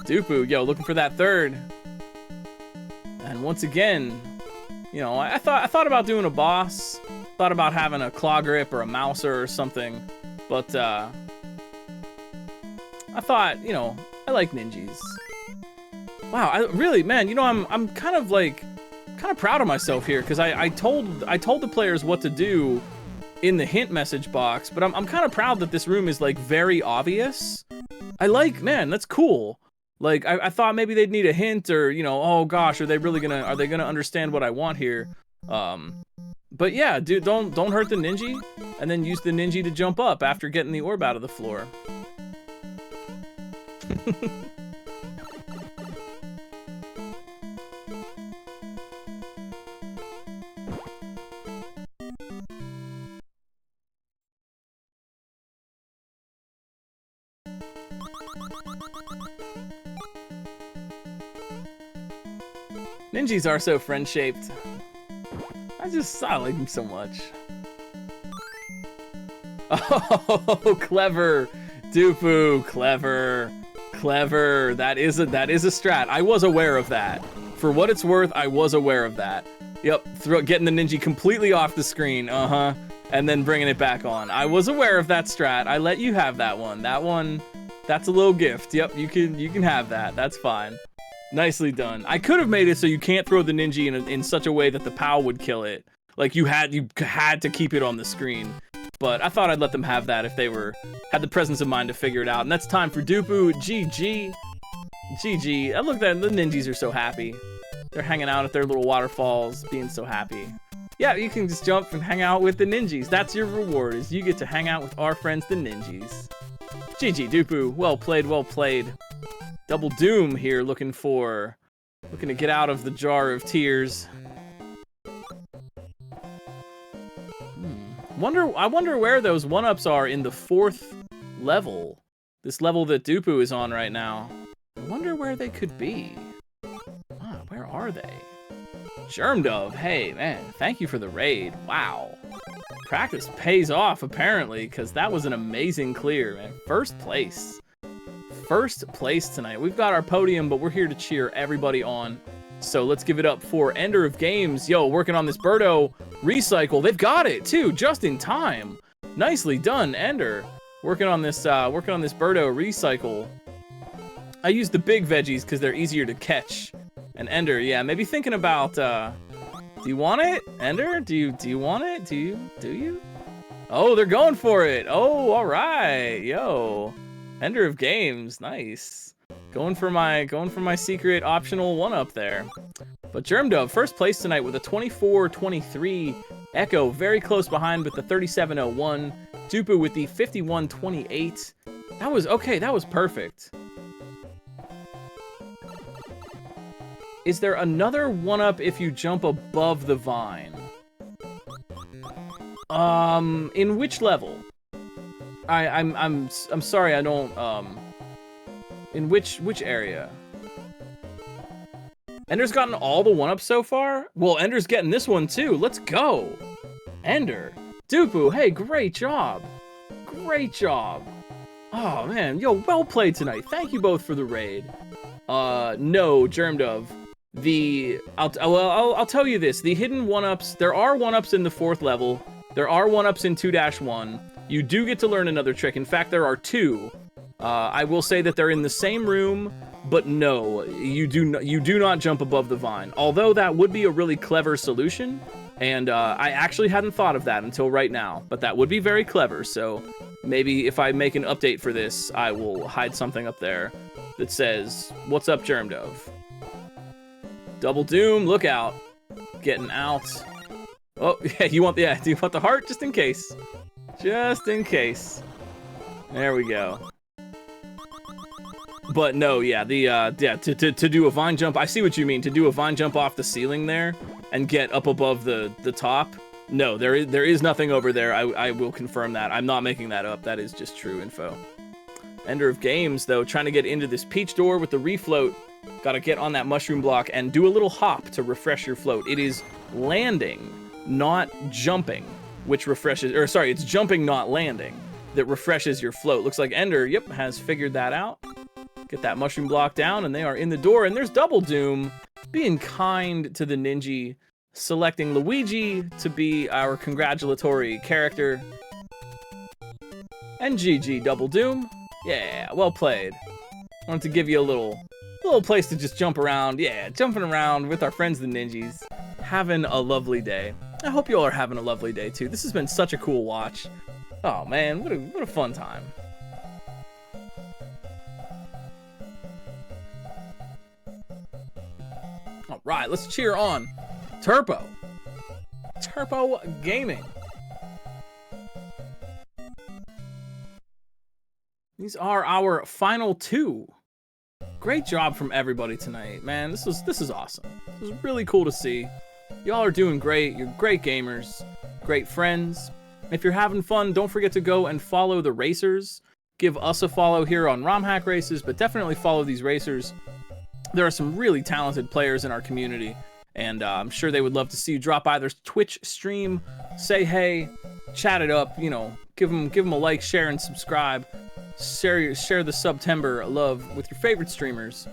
Dupu, yo, looking for that third. And once again, you know, I thought about doing a boss. Thought about having a claw grip or a mouser or something. But I thought, you know, I like ninjas. Wow, really, man, you know, I'm kind of proud of myself here because I told the players what to do in the hint message box, but I'm kind of proud that this room is like very obvious. Man, that's cool. Like I thought maybe they'd need a hint or, you know, oh gosh, are they gonna understand what I want here? But yeah, dude, don't hurt the ninja, and then use the ninja to jump up after getting the orb out of the floor. Ninjas are so friend-shaped. I like them so much. Oh, clever. Dupu, clever. Clever. That is a strat. I was aware of that. For what it's worth, I was aware of that. Yep, getting the ninja completely off the screen, and then bringing it back on. I was aware of that strat. I let you have that one. That's a little gift. Yep, you can have that. That's fine. Nicely done. I could have made it so you can't throw the ninja in such a way that the POW would kill it. Like you had to keep it on the screen. But I thought I'd let them have that if they had the presence of mind to figure it out. And that's time for Dupu. GG. GG. Look, the ninjas are so happy. They're hanging out at their little waterfalls, being so happy. Yeah, you can just jump and hang out with the ninjas. That's your reward, is you get to hang out with our friends, the ninjas. GG, Dupu. Well played, well played. Double Doom here, looking to get out of the jar of tears. I wonder where those 1-ups are in the 4th level. This level that Dupu is on right now. I wonder where they could be. Where are they? Germdove, hey man, thank you for the raid. Wow. Practice pays off apparently, because that was an amazing clear, man. First place. First place tonight. We've got our podium, but we're here to cheer everybody on. So let's give it up for Ender of Games. Yo, working on this Birdo recycle. They've got it too, just in time. Nicely done, Ender. Working on this Birdo recycle. I use the big veggies because they're easier to catch. And Ender, yeah, maybe thinking about, do you want it, Ender? Do you want it? Do you? Oh, they're going for it. Oh, all right, yo. Ender of Games, nice. Going for my secret optional 1-up there. But Germdove, first place tonight with a 24-23. Echo very close behind with the 37-01. Dupu with the 51-28. That was okay, that was perfect. Is there another 1-up if you jump above the vine? In which level? I'm sorry, I don't, in which area? Ender's gotten all the 1-ups so far? Well, Ender's getting this one too. Let's go. Ender. Dupu, hey, great job. Great job. Oh man, yo, well played tonight. Thank you both for the raid. No, Germdove. I'll tell you this. The hidden 1-ups, there are 1-ups in the 4th level. There are 1-ups in 2-1. You do get to learn another trick. In fact, there are 2. I will say that they're in the same room, but no, you do not jump above the vine. Although that would be a really clever solution, and I actually hadn't thought of that until right now, but that would be very clever, so maybe if I make an update for this, I will hide something up there that says, "What's up, Germdove?" Double Doom, look out. Getting out. Oh, yeah, do you want the heart? Just in case. Just in case. There we go. But no, yeah, to do a vine jump, I see what you mean. To do a vine jump off the ceiling there and get up above the top. No, there is nothing over there. I will confirm that. I'm not making that up. That is just true info. Ender of Games, though, trying to get into this peach door with the refloat. Gotta get on that mushroom block and do a little hop to refresh your float. It is landing, not jumping, which refreshes, or sorry, it's jumping, not landing, that refreshes your float. Looks like Ender, yep, has figured that out. Get that mushroom block down, and they are in the door, and there's Double Doom being kind to the ninja, selecting Luigi to be our congratulatory character. And GG, Double Doom. Yeah, well played. Wanted to give you a little place to just jump around. Yeah, jumping around with our friends the ninjas. Having a lovely day. I hope you all are having a lovely day too. This has been such a cool watch. Oh man, what a fun time. All right, let's cheer on Turbo Gaming. These are our final 2. Great job from everybody tonight, man. This is awesome. This is really cool to see. Y'all are doing great. You're great gamers, great friends. If you're having fun, don't forget to go and follow the racers. Give us a follow here on RomHack Races, but definitely follow these racers. There are some really talented players in our community, and I'm sure they would love to see you drop by their Twitch stream, say hey, chat it up, you know, give them a like, share, and subscribe. Share the September love with your favorite streamers.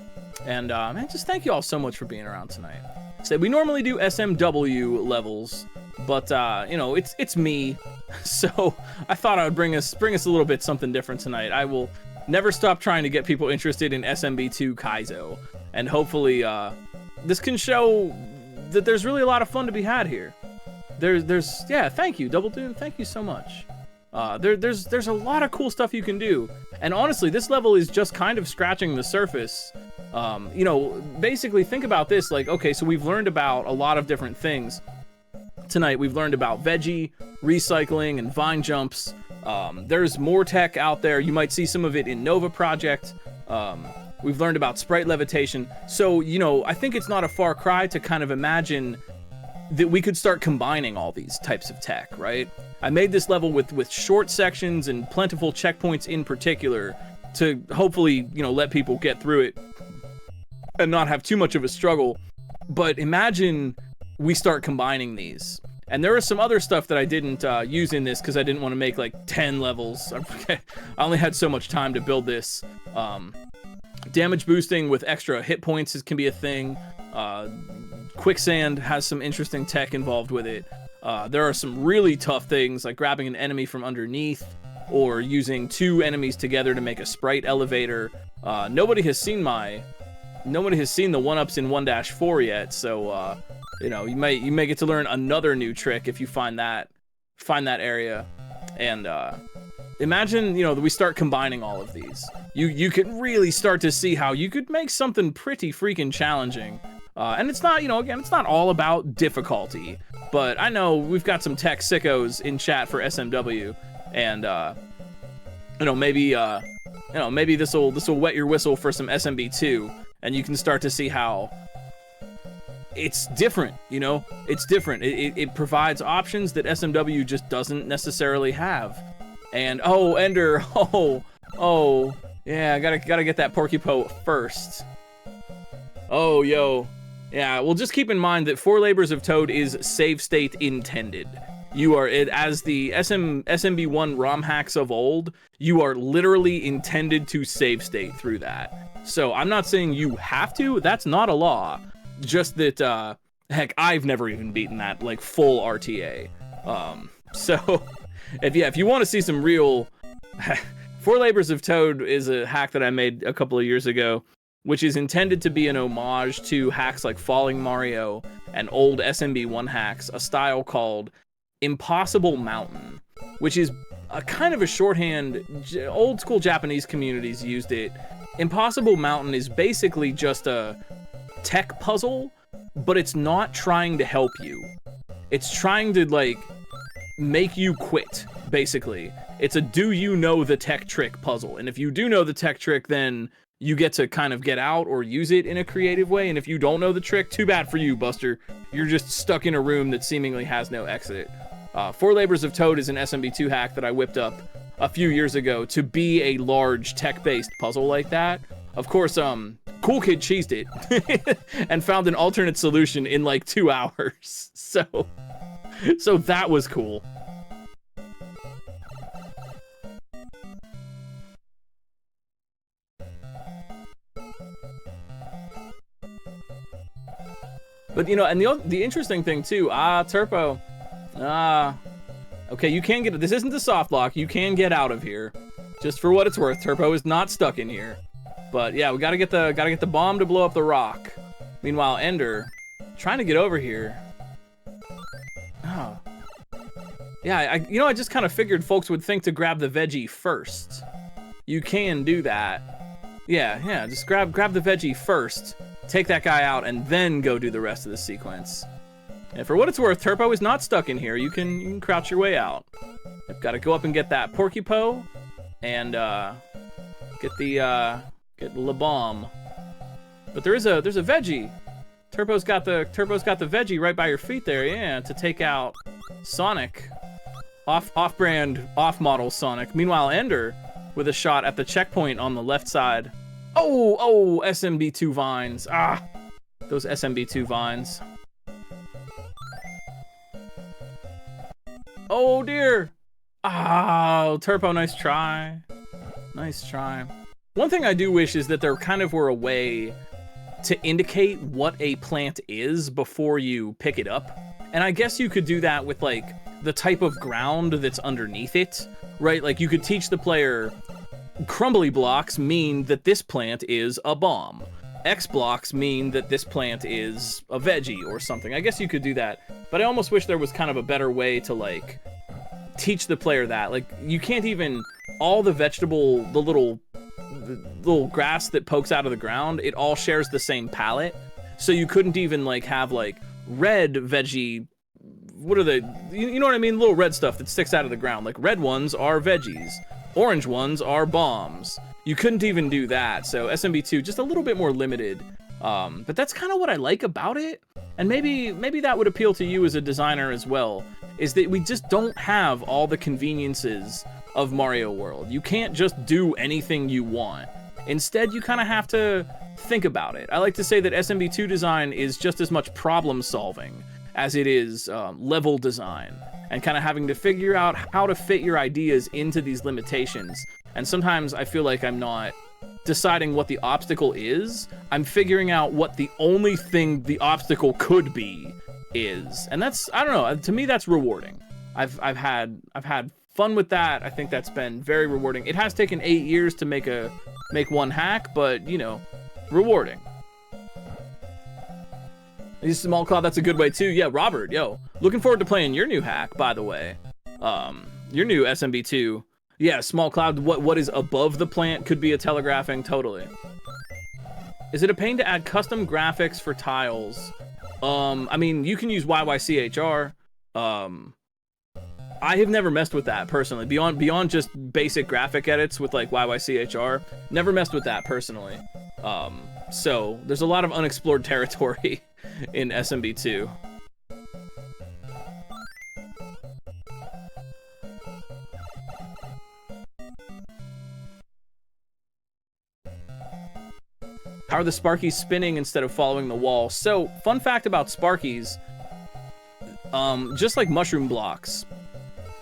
And man, just thank you all so much for being around tonight. So we normally do SMW levels, but you know, it's me, so I thought I would bring us a little bit something different tonight. I will never stop trying to get people interested in SMB2 Kaizo. And hopefully this can show that there's really a lot of fun to be had here. Yeah, thank you, Double Doom, thank you so much. There's a lot of cool stuff you can do. And honestly, this level is just kind of scratching the surface. You know, basically think about this, like, okay, so we've learned about a lot of different things. Tonight, we've learned about veggie, recycling, and vine jumps. There's more tech out there. You might see some of it in Nova Project. We've learned about sprite levitation. So, you know, I think it's not a far cry to kind of imagine that we could start combining all these types of tech, right? I made this level with short sections and plentiful checkpoints in particular to hopefully, you know, let people get through it and not have too much of a struggle. But imagine we start combining these. And there is some other stuff that I didn't use in this because I didn't want to make like 10 levels. I only had so much time to build this. Damage boosting with extra hit points can be a thing. Quicksand has some interesting tech involved with it. There are some really tough things like grabbing an enemy from underneath or using 2 enemies together to make a sprite elevator. Nobody has seen the 1-ups in 1-4 yet, so you know, you may get to learn another new trick if you find that area. And imagine, you know, that we start combining all of these. You could really start to see how you could make something pretty freaking challenging. And it's not, you know, again, it's not all about difficulty, but I know we've got some tech sickos in chat for SMW, and you know, maybe this will wet your whistle for some SMB2, and you can start to see how it's different. You know, it's different. It provides options that SMW just doesn't necessarily have. And oh, Ender, oh, yeah, I gotta get that Porcupo first. Oh, yo. Yeah, well, just keep in mind that 4 Labors of Toad is save state intended. You are, as the SMB1 ROM hacks of old, you are literally intended to save state through that. So I'm not saying you have to, that's not a law. Just that, heck, I've never even beaten that, like, full RTA. So, if you want to see some real... 4 Labors of Toad is a hack that I made a couple of years ago, which is intended to be an homage to hacks like Falling Mario and old SMB1 hacks, a style called Impossible Mountain, which is a kind of a shorthand. Old school Japanese communities used it. Impossible Mountain is basically just a tech puzzle, but it's not trying to help you. It's trying to, like, make you quit, basically. It's a do you know the tech trick puzzle, and if you do know the tech trick, then you get to kind of get out or use it in a creative way, and if you don't know the trick, too bad for you, Buster. You're just stuck in a room that seemingly has no exit. 4 Labors of Toad is an SMB2 hack that I whipped up a few years ago to be a large tech-based puzzle like that. Of course, Cool Kid cheesed it and found an alternate solution in like 2 hours. So that was cool. But, you know, and the interesting thing, too, Turpo, okay, you can get, this isn't the soft lock, you can get out of here. Just for what it's worth, Turpo is not stuck in here. But, yeah, we gotta get the bomb to blow up the rock. Meanwhile, Ender, trying to get over here. Oh. Yeah, you know, I just kind of figured folks would think to grab the veggie first. You can do that. Yeah, just grab the veggie first. Take that guy out, and then go do the rest of the sequence. And for what it's worth, Turpo is not stuck in here. You can crouch your way out. I've got to go up and get that Porcupo, and get the La Bomb. But there's a veggie. Turpo's got the veggie right by your feet there, yeah, to take out Sonic. Off-brand, off-model Sonic. Meanwhile, Ender with a shot at the checkpoint on the left side. Oh, SMB2 vines. Ah, those SMB2 vines. Oh, dear. Oh, Turpo, nice try. Nice try. One thing I do wish is that there kind of were a way to indicate what a plant is before you pick it up. And I guess you could do that with, like, the type of ground that's underneath it, right? Like, you could teach the player crumbly blocks mean that this plant is a bomb. X blocks mean that this plant is a veggie or something. I guess you could do that, but I almost wish there was kind of a better way to, like, teach the player that. Like, you can't even, all the vegetable, the little grass that pokes out of the ground, it all shares the same palette. So you couldn't even, like, have, like, red veggie, what are the, you know what I mean? Little red stuff that sticks out of the ground. Like, red ones are veggies. Orange ones are bombs. You couldn't even do that, so SMB2 just a little bit more limited. But that's kind of what I like about it, and maybe that would appeal to you as a designer as well, is that we just don't have all the conveniences of Mario World. You can't just do anything you want. Instead, you kind of have to think about it. I like to say that SMB2 design is just as much problem solving as it is level design, and kind of having to figure out how to fit your ideas into these limitations. And sometimes I feel like I'm not deciding what the obstacle is, I'm figuring out what the only thing the obstacle could be is. And that's, I don't know, to me that's rewarding. I've had fun with that. I think that's been very rewarding. It has taken 8 years to make one hack, but you know, rewarding. These small cloud, that's a good way too. Yeah, Robert, yo, looking forward to playing your new hack, by the way. Your new SMB2. Yeah, small cloud, what is above the plant could be a telegraphing, totally. Is it a pain to add custom graphics for tiles? I mean, you can use YYCHR. I have never messed with that personally. Beyond just basic graphic edits with like YYCHR, never messed with that personally. So there's a lot of unexplored territory in SMB2. How are the Sparkies spinning instead of following the wall? So, fun fact about Sparkies, just like mushroom blocks,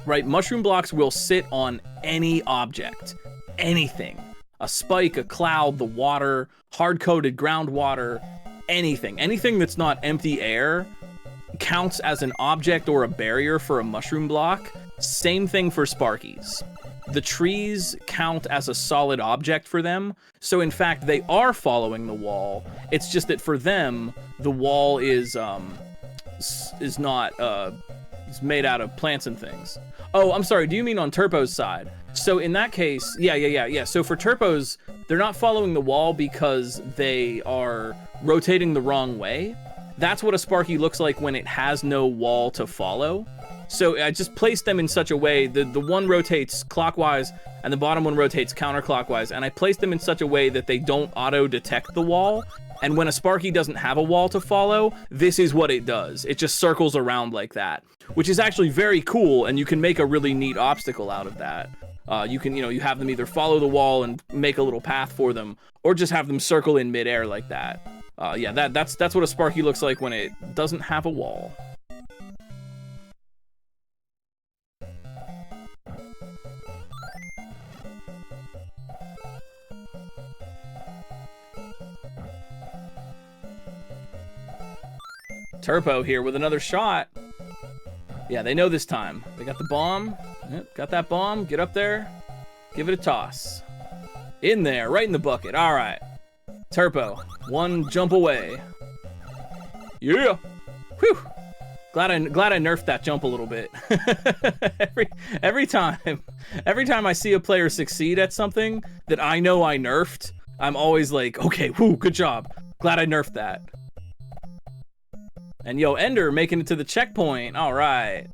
right? Mushroom blocks will sit on any object, anything. A spike, a cloud, the water, hard-coated groundwater, anything. Anything that's not empty air counts as an object or a barrier for a mushroom block. Same thing for Sparkies. The trees count as a solid object for them, so in fact they are following the wall. It's just that for them, the wall is not it's made out of plants and things. Oh, I'm sorry. Do you mean on Turpo's side? So in that case, yeah. So for Turpos, they're not following the wall because they are rotating the wrong way. That's what a Sparky looks like when it has no wall to follow. So I just placed them in such a way, the one rotates clockwise and the bottom one rotates counterclockwise, and I placed them in such a way that they don't auto-detect the wall. And when a Sparky doesn't have a wall to follow, this is what it does. It just circles around like that, which is actually very cool, and you can make a really neat obstacle out of that. You can, you have them either follow the wall and make a little path for them, or just have them circle in midair like that. Yeah, that's what a Sparky looks like when it doesn't have a wall. Turpo here with another shot. Yeah, they know this time. They got the bomb. Yep, got that bomb. Get up there. Give it a toss. In there, right in the bucket. All right. Turpo, one jump away. Yeah. Whew. Glad I nerfed that jump a little bit. every time I see a player succeed at something that I know I nerfed, I'm always like, okay, whoo, good job. Glad I nerfed that. And yo, Ender making it to the checkpoint. All right.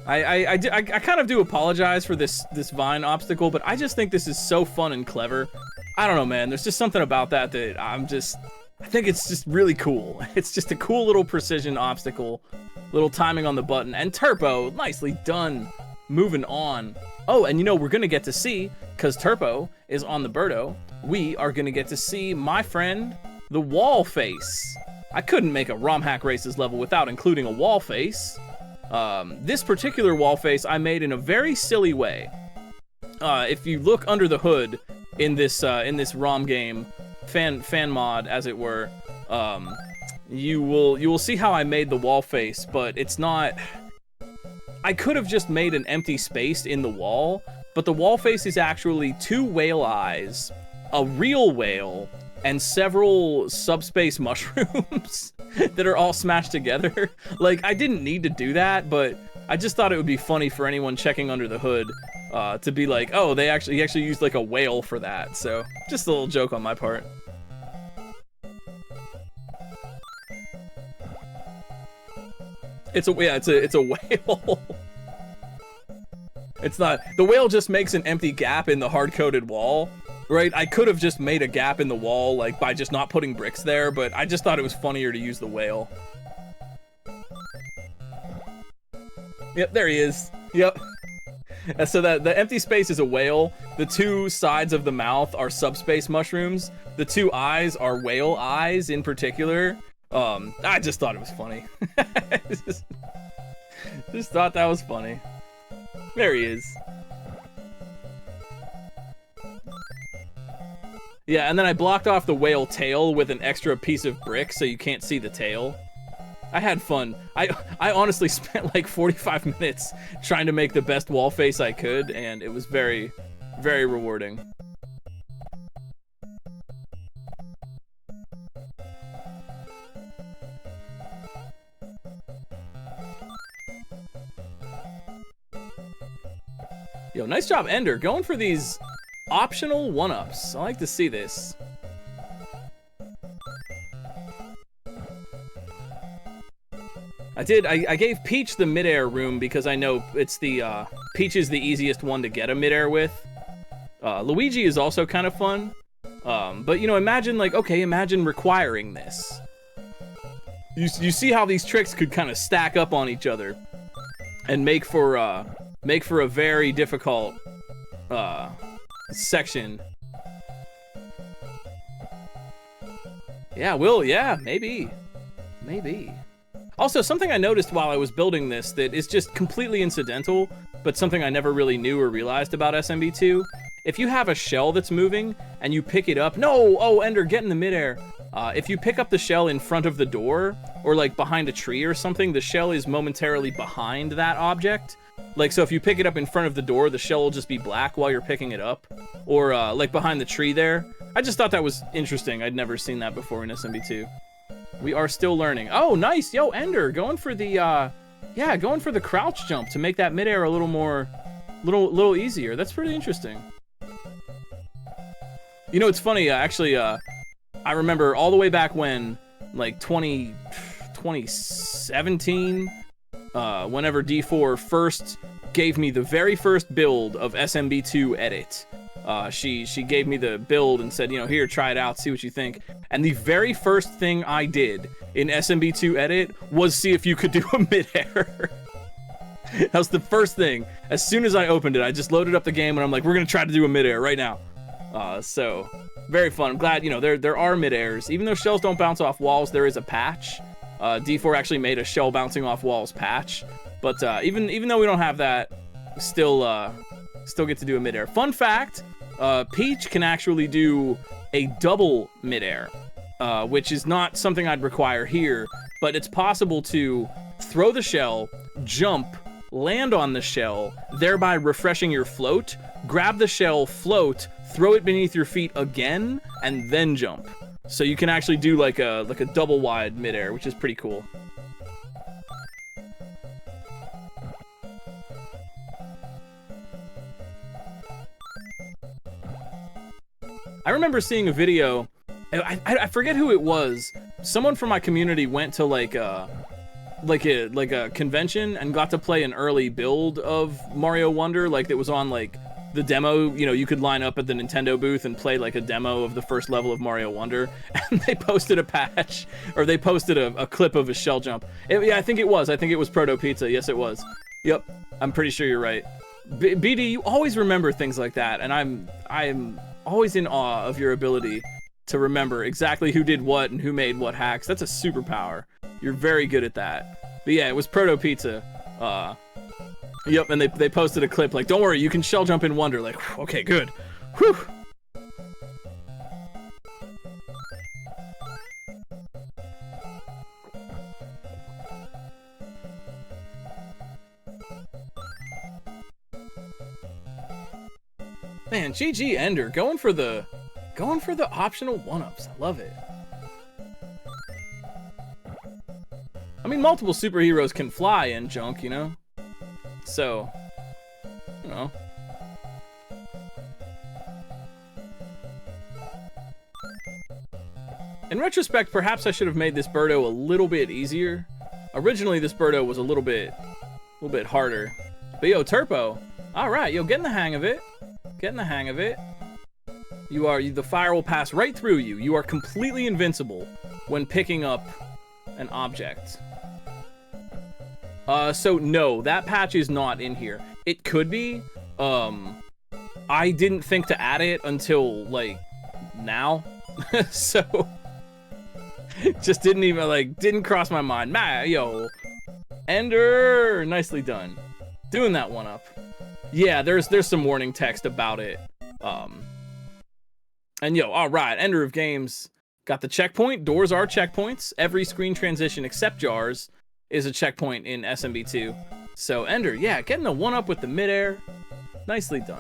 I kind of do apologize for this vine obstacle, but I just think this is so fun and clever. I don't know, man. There's just something about that I think it's just really cool. It's just a cool little precision obstacle, little timing on the button. And Turpo, nicely done. Moving on. Oh, and we're gonna get to see, because Turpo is on the Birdo, we are gonna get to see my friend, the wall face. I couldn't make a ROM Hack Races level without including a wall face. This particular wall face I made in a very silly way. If you look under the hood in this ROM game, fan mod as it were, you will see how I made the wall face, but it's not. I could have just made an empty space in the wall, but the wall face is actually 2 whale eyes, a real whale, and several subspace mushrooms that are all smashed together. Like, I didn't need to do that, but I just thought it would be funny for anyone checking under the hood to be like, oh, he actually used like a whale for that. So just a little joke on my part. It's a whale. It's not, the whale just makes an empty gap in the hard-coded wall, right? I could have just made a gap in the wall, like, by just not putting bricks there, but I just thought it was funnier to use the whale. Yep, there he is. Yep. So that the empty space is a whale. The 2 sides of the mouth are subspace mushrooms. The 2 eyes are whale eyes in particular. I just thought it was funny. just thought that was funny. There he is. Yeah, and then I blocked off the whale tail with an extra piece of brick so you can't see the tail. I had fun. I honestly spent like 45 minutes trying to make the best wall face I could, and it was very, very rewarding. Yo, nice job, Ender. Going for these optional 1-ups. I like to see this. I gave Peach the midair room because I know it's the, Peach is the easiest one to get a midair with. Luigi is also kind of fun. But, you know, imagine, like, okay, imagine requiring this. You see how these tricks could kind of stack up on each other and make for a very difficult section. Yeah, yeah, maybe. Also, something I noticed while I was building this that is just completely incidental, but something I never really knew or realized about SMB2. If you have a shell that's moving and you pick it up, oh, Ender, get in the midair. If you pick up the shell in front of the door or like behind a tree or something, the shell is momentarily behind that object. Like, so if you pick it up in front of the door, the shell will just be black while you're picking it up. Or, like, behind the tree there. I just thought that was interesting. I'd never seen that before in SMB2. We are still learning. Oh, nice! Yo, Ender, going for the, going for the crouch jump to make that midair a little more, little easier. That's pretty interesting. You know, it's funny, actually, I remember all the way back when, like, 2017... whenever D4 first gave me the very first build of SMB2 Edit. She gave me the build and said, you know, here, try it out, see what you think. And the very first thing I did in SMB2 Edit was see if you could do a midair. That was the first thing. As soon as I opened it, I just loaded up the game and I'm like, we're gonna try to do a midair right now. So, very fun. I'm glad, you know, there are midairs. Even though shells don't bounce off walls, there is a patch. D4 actually made a shell bouncing off walls patch, but even though we don't have that, still get to do a midair. Fun fact: Peach can actually do a double midair, which is not something I'd require here, but it's possible to throw the shell, jump, land on the shell, thereby refreshing your float. Grab the shell, float, throw it beneath your feet again, and then jump. So you can actually do like a double wide midair, which is pretty cool. I remember seeing a video, I forget who it was. Someone from my community went to like a convention and got to play an early build of Mario Wonder, like that was on like the demo. You know, you could line up at the Nintendo booth and play like a demo of the first level of Mario Wonder, and they posted a patch, or they posted a clip of a shell jump. Yeah, I think it was Proto Pizza. Yes, it was. Yep, I'm pretty sure you're right. BD, you always remember things like that, and I'm always in awe of your ability to remember exactly who did what and who made what hacks. That's a superpower. You're very good at that. But yeah, it was Proto Pizza. Yep, and they posted a clip like, don't worry, you can shell jump in Wonder. Like, okay, good. Whew. Man, GG Ender, going for the optional 1-ups. I love it. I mean, multiple superheroes can fly in Junk, you know? So, you know. In retrospect, perhaps I should have made this Birdo a little bit easier. Originally, this Birdo was a little bit harder. But yo, Turpo, all right, yo, getting the hang of it. Getting the hang of it. The fire will pass right through you. You are completely invincible when picking up an object. So no, that patch is not in here. It could be. I didn't think to add it until like now. So just didn't cross my mind. Yo, Ender, nicely done. Doing that 1-up. Yeah, there's some warning text about it. And yo, all right, Ender of Games got the checkpoint. Doors are checkpoints. Every screen transition except jars is a checkpoint in SMB2. So Ender, yeah, getting the 1-up with the midair. Nicely done.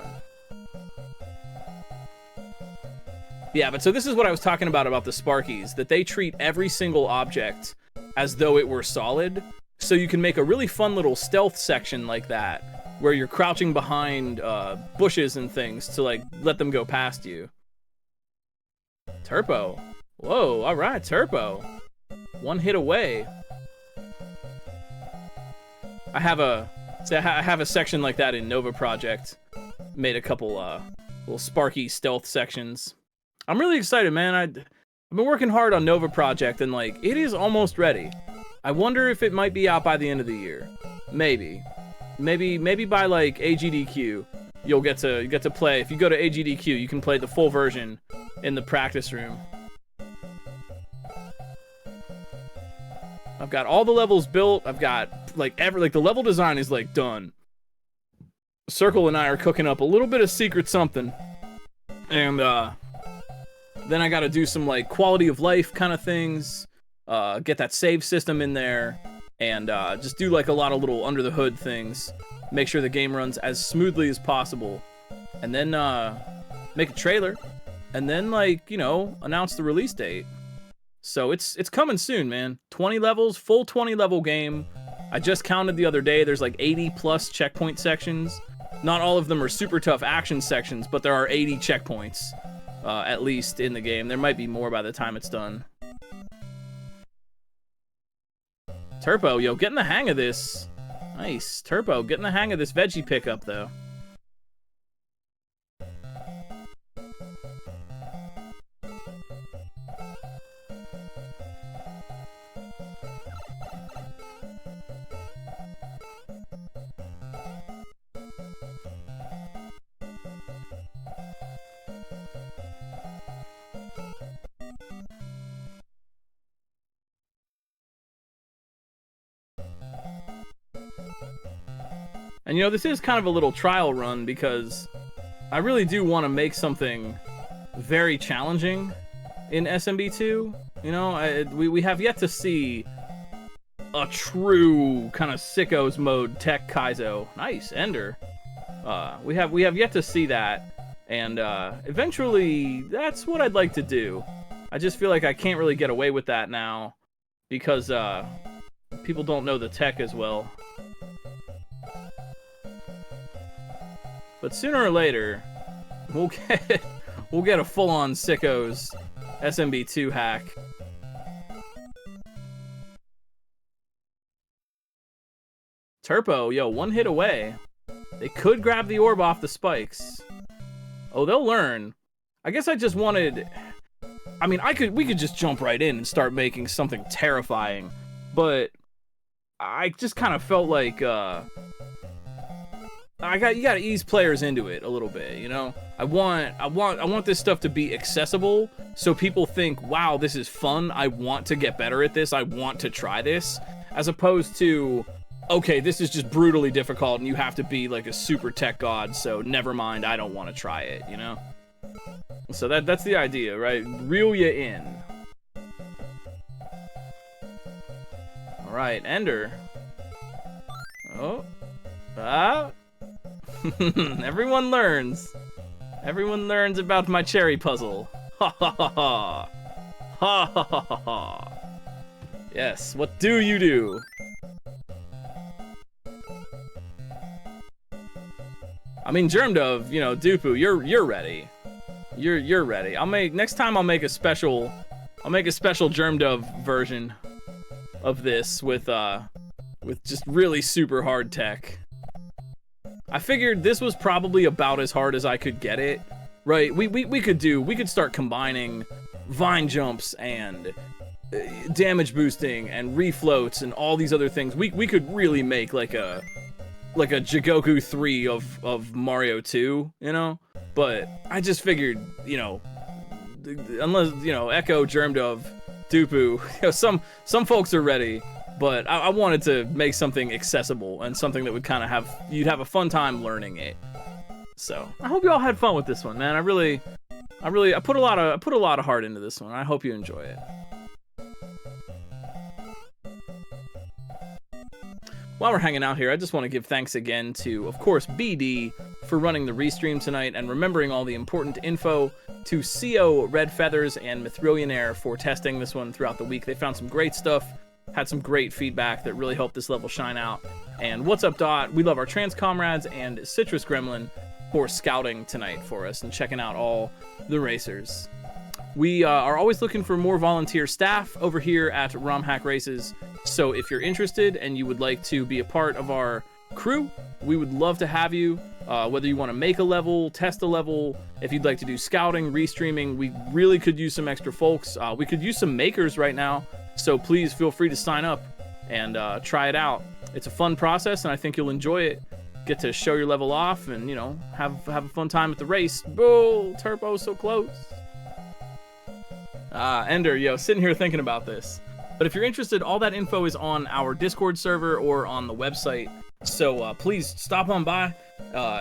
Yeah, but so this is what I was talking about the Sparkies, that they treat every single object as though it were solid. So you can make a really fun little stealth section like that, where you're crouching behind bushes and things to like let them go past you. Turpo. Whoa, all right, Turpo. 1 hit away. I have a section like that in Nova Project. Made a couple little Sparky stealth sections. I'm really excited, man. I've been working hard on Nova Project, and like it is almost ready. I wonder if it might be out by the end of the year. Maybe by like AGDQ, you'll get to play. If you go to AGDQ, you can play the full version in the practice room. I've got all the levels built. I've got the level design is like done. Circle and I are cooking up a little bit of secret something, and then I got to do some like quality of life kind of things. Get that save system in there, and just do like a lot of little under the hood things. Make sure the game runs as smoothly as possible, and then make a trailer, and then like, you know, announce the release date. So it's coming soon, man. 20 levels, full 20 level game. I just counted the other day. There's like 80 plus checkpoint sections. Not all of them are super tough action sections, but there are 80 checkpoints at least in the game. There might be more by the time it's done. Turpo, yo, getting the hang of this. Nice. Turpo, getting the hang of this veggie pickup, though. And you know, this is kind of a little trial run because I really do want to make something very challenging in SMB2. You know, we have yet to see a true kind of sickos mode tech Kaizo. Nice, Ender. We have yet to see that, and eventually that's what I'd like to do. I just feel like I can't really get away with that now because people don't know the tech as well. But sooner or later, we'll get a full-on sickos SMB2 hack. Turpo, yo, 1 hit away. They could grab the orb off the spikes. Oh, they'll learn. I guess I just wanted... I mean, we could just jump right in and start making something terrifying, but I just kind of felt like you gotta ease players into it a little bit, you know? I want this stuff to be accessible so people think, wow, this is fun. I want to get better at this. I want to try this, as opposed to, okay, this is just brutally difficult and you have to be like a super tech god, so never mind, I don't want to try it, you know? So that's the idea, right? Reel you in. All right, Ender. Oh. Ah. Everyone learns. Everyone learns about my cherry puzzle. Ha ha ha ha. Ha ha ha ha ha. Yes, what do you do? I mean, Germ Dove, you know, Dupu, you're ready. You're ready. Next time I'll make a special Germ Dove version of this with just really super hard tech. I figured this was probably about as hard as I could get it, right? We could start combining vine jumps and damage boosting and refloats and all these other things. We could really make like a Jigoku 3 of Mario 2, you know? But I just figured, you know, unless, you know, Echo, Germ Dove, Dupu, you know, some folks are ready, but I wanted to make something accessible and something that would kind of you'd have a fun time learning it. So I hope you all had fun with this one, man. I put a lot of heart into this one. I hope you enjoy it. While we're hanging out here, I just want to give thanks again to, of course, BD for running the restream tonight and remembering all the important info, to CO, Red Feathers, and Mithrillionaire for testing this one throughout the week. They found some great stuff, had some great feedback that really helped this level shine out. And What's Up Dot, we love our trans comrades, and Citrus Gremlin for scouting tonight for us and checking out all the racers. We are always looking for more volunteer staff over here at RomHack Races, so if you're interested and you would like to be a part of our crew, we would love to have you. Whether you want to make a level, test a level, if you'd like to do scouting, restreaming, we really could use some extra folks. We could use some makers right now, so please feel free to sign up and try it out. It's a fun process, and I think you'll enjoy it. Get to show your level off and, you know, have a fun time at the race. Boo! Turbo so close. Ender, yo, sitting here thinking about this. But if you're interested, all that info is on our Discord server or on the website. So please stop on by.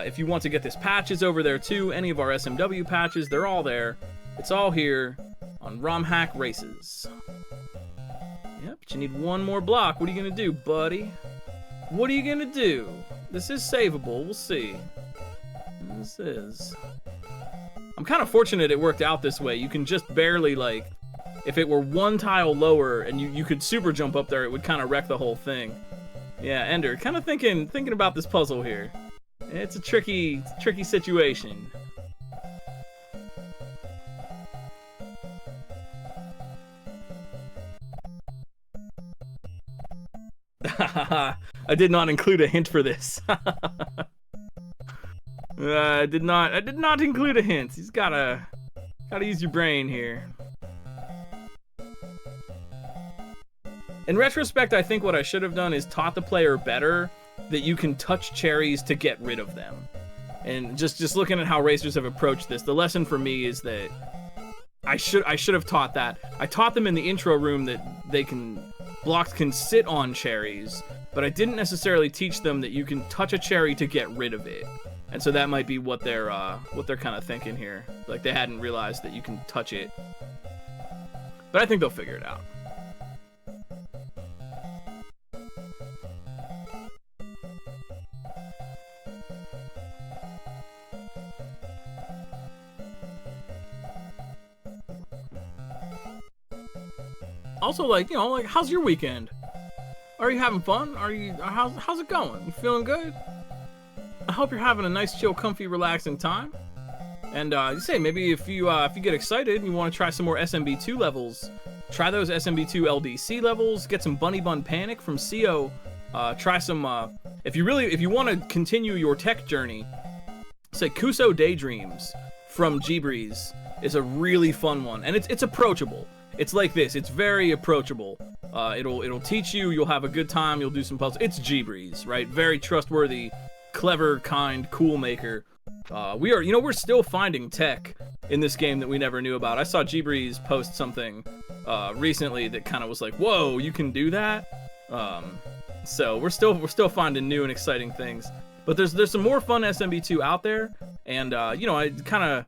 If you want to get this patch, it's over there too. Any of our SMW patches, they're all there. It's all here on RomHack Races. Yep, but you need one more block. What are you gonna do, buddy? What are you gonna do? This is savable. We'll see. This is. I'm kind of fortunate it worked out this way. You can just barely, like, if it were one tile lower and you could super jump up there, it would kind of wreck the whole thing. Yeah, Ender, kind of thinking about this puzzle here. It's a tricky situation. I did not include a hint for this. I did not include a hint. He's gotta use your brain here. In retrospect, I think what I should have done is taught the player better that you can touch cherries to get rid of them. And just looking at how racers have approached this, the lesson for me is that I should have taught that. I taught them in the intro room that blocks can sit on cherries, but I didn't necessarily teach them that you can touch a cherry to get rid of it. And so that might be what they're kind of thinking here. Like they hadn't realized that you can touch it. But I think they'll figure it out. Also, like, you know, like, how's your weekend? Are you having fun? How's it going? You feeling good? I hope you're having a nice, chill, comfy, relaxing time. And you say maybe if you get excited and you want to try some more SMB2 levels, try those SMB2 LDC levels. Get some Bunny Bun Panic from CO. Try some. If you want to continue your tech journey, say Kuso Daydreams from G-Breeze is a really fun one, and it's approachable. It's like this. It's very approachable. It'll teach you. You'll have a good time. You'll do some puzzles. It's G-Breeze, right? Very trustworthy, clever, kind, cool maker. We're still finding tech in this game that we never knew about. I saw G-Breeze post something recently that kind of was like, "Whoa, you can do that." So we're still finding new and exciting things. But there's some more fun SMB2 out there, and I kind of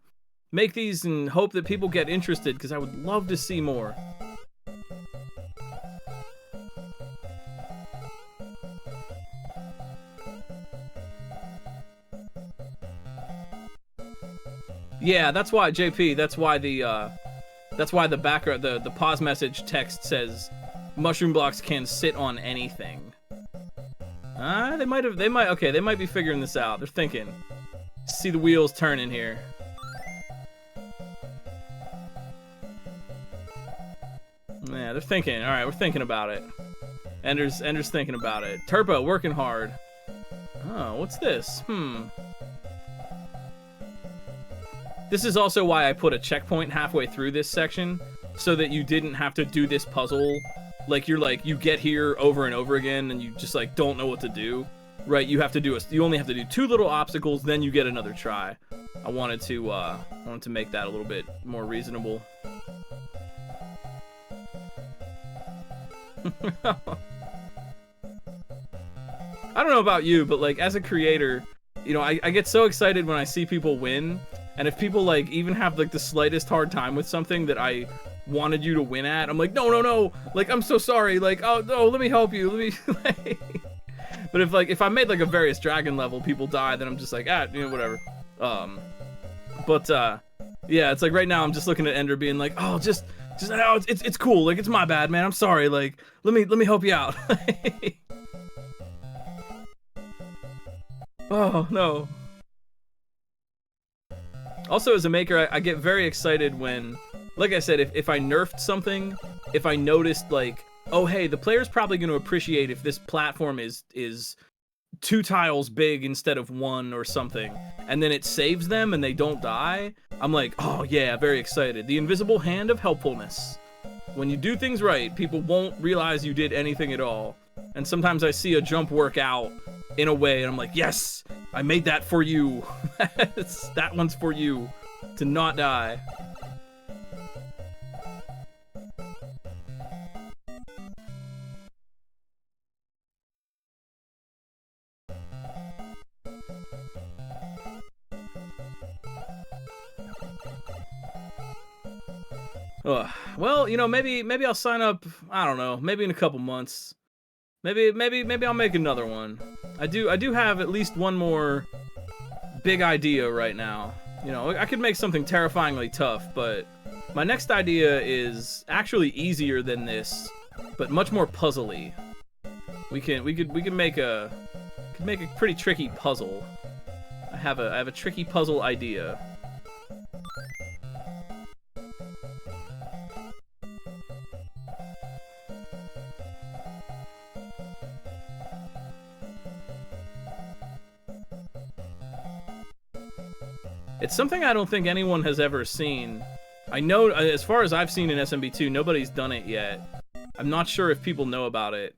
make these and hope that people get interested because I would love to see more. Yeah, that's why, JP, that's why the background, the pause message text says mushroom blocks can sit on anything. They might be figuring this out. They're thinking. See the wheels turning here. Yeah, they're thinking. All right, we're thinking about it. Ender's thinking about it. Turbo working hard. Oh, what's this? This is also why I put a checkpoint halfway through this section, so that you didn't have to do this puzzle. Like, you get here over and over again, and you just, like, don't know what to do. Right, you only have to do 2 little obstacles, then you get another try. I wanted to make that a little bit more reasonable. I don't know about you, but, like, as a creator, you know, I get so excited when I see people win, and if people, like, even have, like, the slightest hard time with something that I wanted you to win at, I'm like, no, like, I'm so sorry, like, oh, no, let me help you, let me, like... But if I made, like, a Various Dragon level, people die, then I'm just like, you know, whatever. Yeah, it's like, right now, I'm just looking at Ender being like, oh, oh, it's cool, like, it's my bad, man, I'm sorry, like, let me help you out. Oh, no. Also, as a maker, I get very excited when, like I said, if I nerfed something, if I noticed, like, oh, hey, the player's probably going to appreciate if this platform is 2 tiles big instead of 1 or something, and then it saves them and they don't die, I'm like, oh, yeah, very excited. The invisible hand of helpfulness. When you do things right, people won't realize you did anything at all. And sometimes I see a jump work out in a way, and I'm like, yes, I made that for you. That one's for you, to not die. Well, you know, maybe I'll sign up, I don't know, maybe in a couple months. Maybe I'll make another one. I do have at least one more big idea right now. You know, I could make something terrifyingly tough, but my next idea is actually easier than this, but much more puzzly. We could make a pretty tricky puzzle. I have a tricky puzzle idea. It's something I don't think anyone has ever seen. I know, as far as I've seen in SMB2, nobody's done it yet. I'm not sure if people know about it.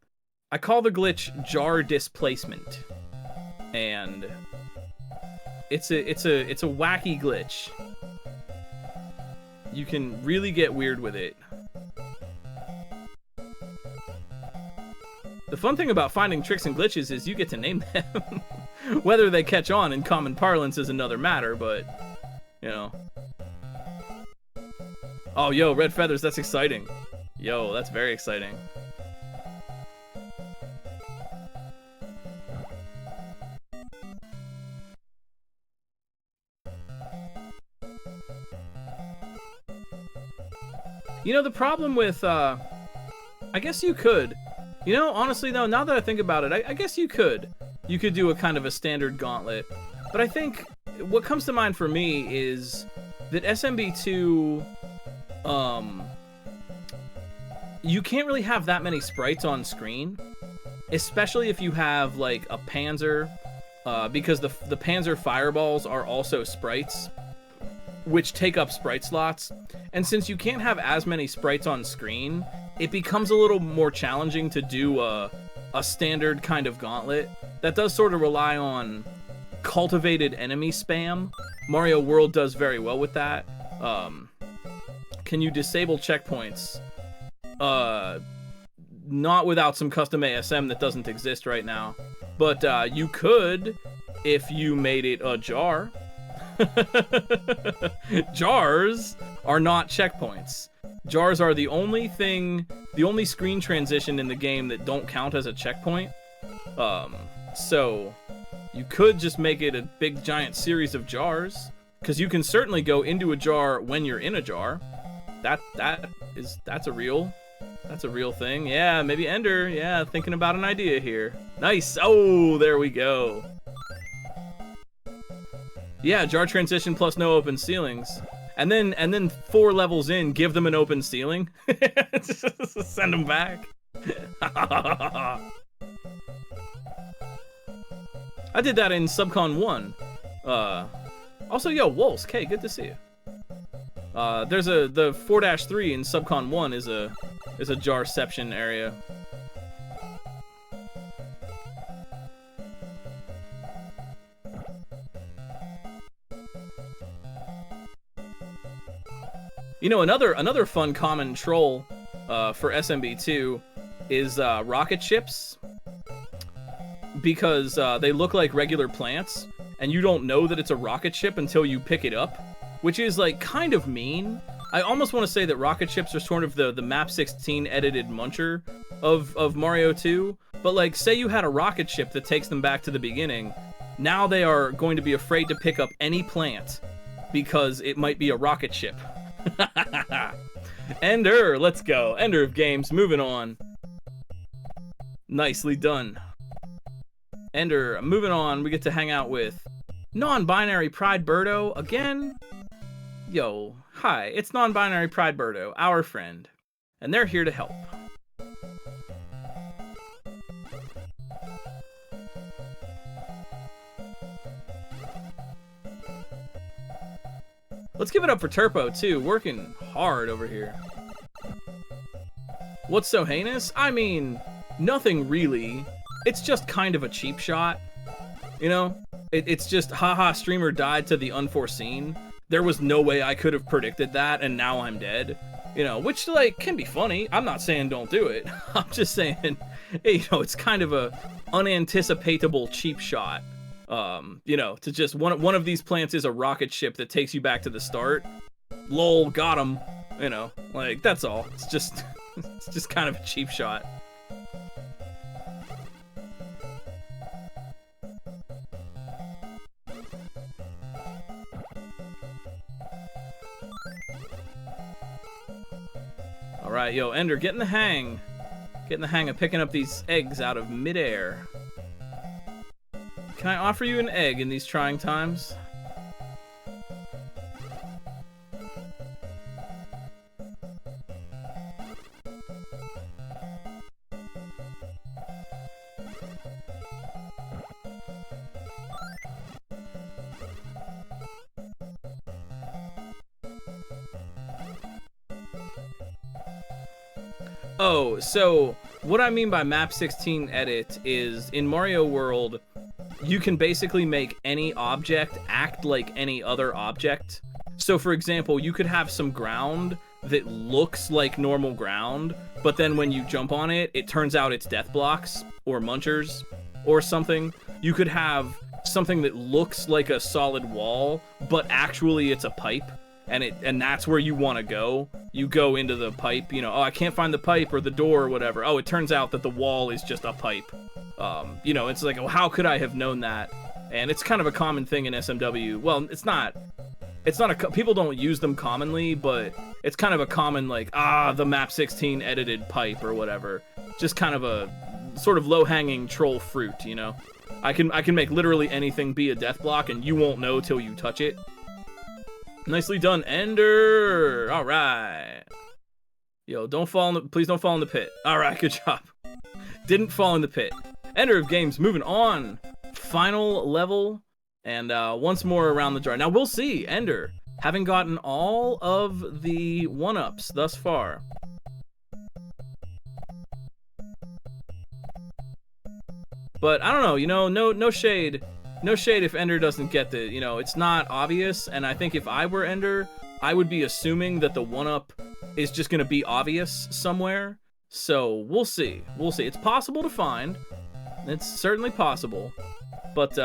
I call the glitch jar displacement, and it's a wacky glitch. You can really get weird with it. The fun thing about finding tricks and glitches is you get to name them. Whether they catch on in common parlance is another matter, but, you know. Oh, yo, red feathers, that's exciting. Yo, that's very exciting. You know, the problem with, I guess you could. You know, honestly, though, now that I think about it, I guess you could. You could do a kind of a standard gauntlet. But I think what comes to mind for me is that SMB2, you can't really have that many sprites on screen, especially if you have, like, a Panzer, because the Panzer fireballs are also sprites, which take up sprite slots. And since you can't have as many sprites on screen, it becomes a little more challenging to do a standard kind of gauntlet. That does sort of rely on cultivated enemy spam. Mario World does very well with that. Can you disable checkpoints? Not without some custom ASM that doesn't exist right now. But you could if you made it a jar. Jars are not checkpoints. Jars are the only screen transition in the game that don't count as a checkpoint. So you could just make it a big giant series of jars Because you can certainly go into a jar when you're in a jar. That's a real thing. Yeah, maybe Ender. Yeah, thinking about an idea here. Nice. Oh, there we go. Yeah, jar transition plus no open ceilings. And then 4 levels in, give them an open ceiling. Send them back. I did that in Subcon 1. Also, yo, Wolves, K, good to see you. There's the 4-3 in Subcon 1 is a jarception area. You know, another fun common troll for SMB2 is rocket ships, because they look like regular plants, and you don't know that it's a rocket ship until you pick it up, which is like kind of mean. I almost want to say that rocket ships are sort of the map 16 edited muncher of Mario 2, but like say you had a rocket ship that takes them back to the beginning, now they are going to be afraid to pick up any plant because it might be a rocket ship. Ender, let's go. Ender of games, moving on. Nicely done. Ender, moving on, we get to hang out with non-binary Pride Birdo again. Yo, hi, it's non-binary Pride Birdo, our friend, and they're here to help. Let's give it up for Turpo, too, working hard over here. What's so heinous? I mean, nothing really. It's just kind of a cheap shot, you know? It's just, haha, streamer died to the unforeseen. There was no way I could have predicted that, and now I'm dead. You know, which, like, can be funny. I'm not saying don't do it. I'm just saying, you know, it's kind of a unanticipatable cheap shot. You know, to just, one of these plants is a rocket ship that takes you back to the start. Lol, got him. You know, like, that's all. It's just, it's just kind of a cheap shot. Alright, yo, Ender, get in the hang. Get in the hang of picking up these eggs out of midair. Can I offer you an egg in these trying times? Oh, so what I mean by map 16 edit is in Mario World, you can basically make any object act like any other object. So for example, you could have some ground that looks like normal ground, but then when you jump on it, it turns out it's death blocks or munchers or something. You could have something that looks like a solid wall, but actually it's a pipe. And that's where you want to go. You go into the pipe, you know, oh, I can't find the pipe or the door or whatever. Oh, it turns out that the wall is just a pipe. You know, it's like, oh, how could I have known that? And it's kind of a common thing in SMW. Well, it's not people don't use them commonly, but it's kind of a common, like, the map 16 edited pipe or whatever. Just kind of a sort of low-hanging troll fruit, you know? I can make literally anything be a death block and you won't know till you touch it. Nicely done, Ender. All right. Yo, please don't fall in the pit. All right, good job. Didn't fall in the pit. Ender of games, moving on. Final level, and once more around the jar. Now we'll see, Ender, having gotten all of the 1-ups thus far. But I don't know, you know, no shade. No shade if Ender doesn't get the, you know, it's not obvious, and I think if I were Ender, I would be assuming that the 1-up is just going to be obvious somewhere. So, we'll see. We'll see. It's possible to find. It's certainly possible. But,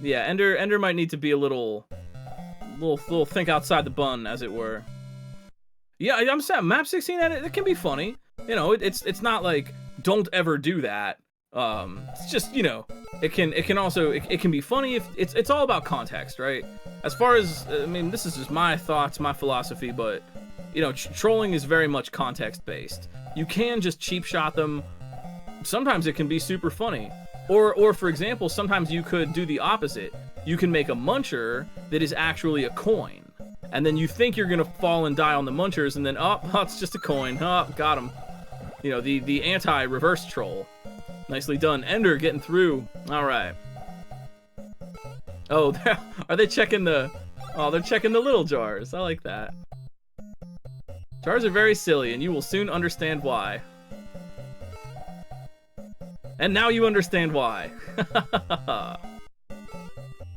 yeah, Ender might need to be a little think outside the bun, as it were. Yeah, I'm saying, map 16 edit, it can be funny. You know, it's not like, don't ever do that. It's just, you know, it can also it can be funny if it's all about context, right? As far as I mean, this is just my thoughts, my philosophy, but you know, trolling is very much context based. You can just cheap shot them. Sometimes it can be super funny. Or for example, sometimes you could do the opposite. You can make a muncher that is actually a coin. And then you think you're gonna fall and die on the munchers, and then oh, it's just a coin. Oh, got him. You know, the anti-reverse troll. Nicely done. Ender getting through. All right. Oh, are they checking the... Oh, they're checking the little jars. I like that. Jars are very silly, and you will soon understand why. And now you understand why.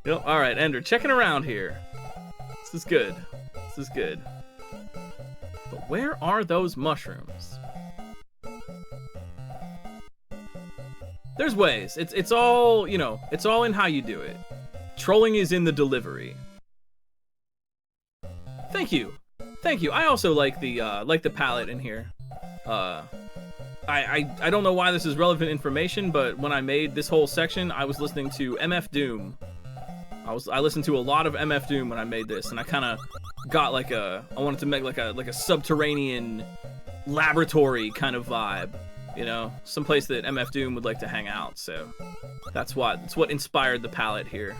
Yep, all right, Ender, checking around here. This is good. This is good. But where are those mushrooms? There's ways. It's all, you know, it's all in how you do it. Trolling is in the delivery. Thank you. Thank you. I also like the palette in here. I don't know why this is relevant information, but when I made this whole section, I was listening to MF Doom. I listened to a lot of MF Doom when I made this, and I kind of got like I wanted to make like a subterranean laboratory kind of vibe, you know, someplace that MF Doom would like to hang out. So that's what inspired the palette here.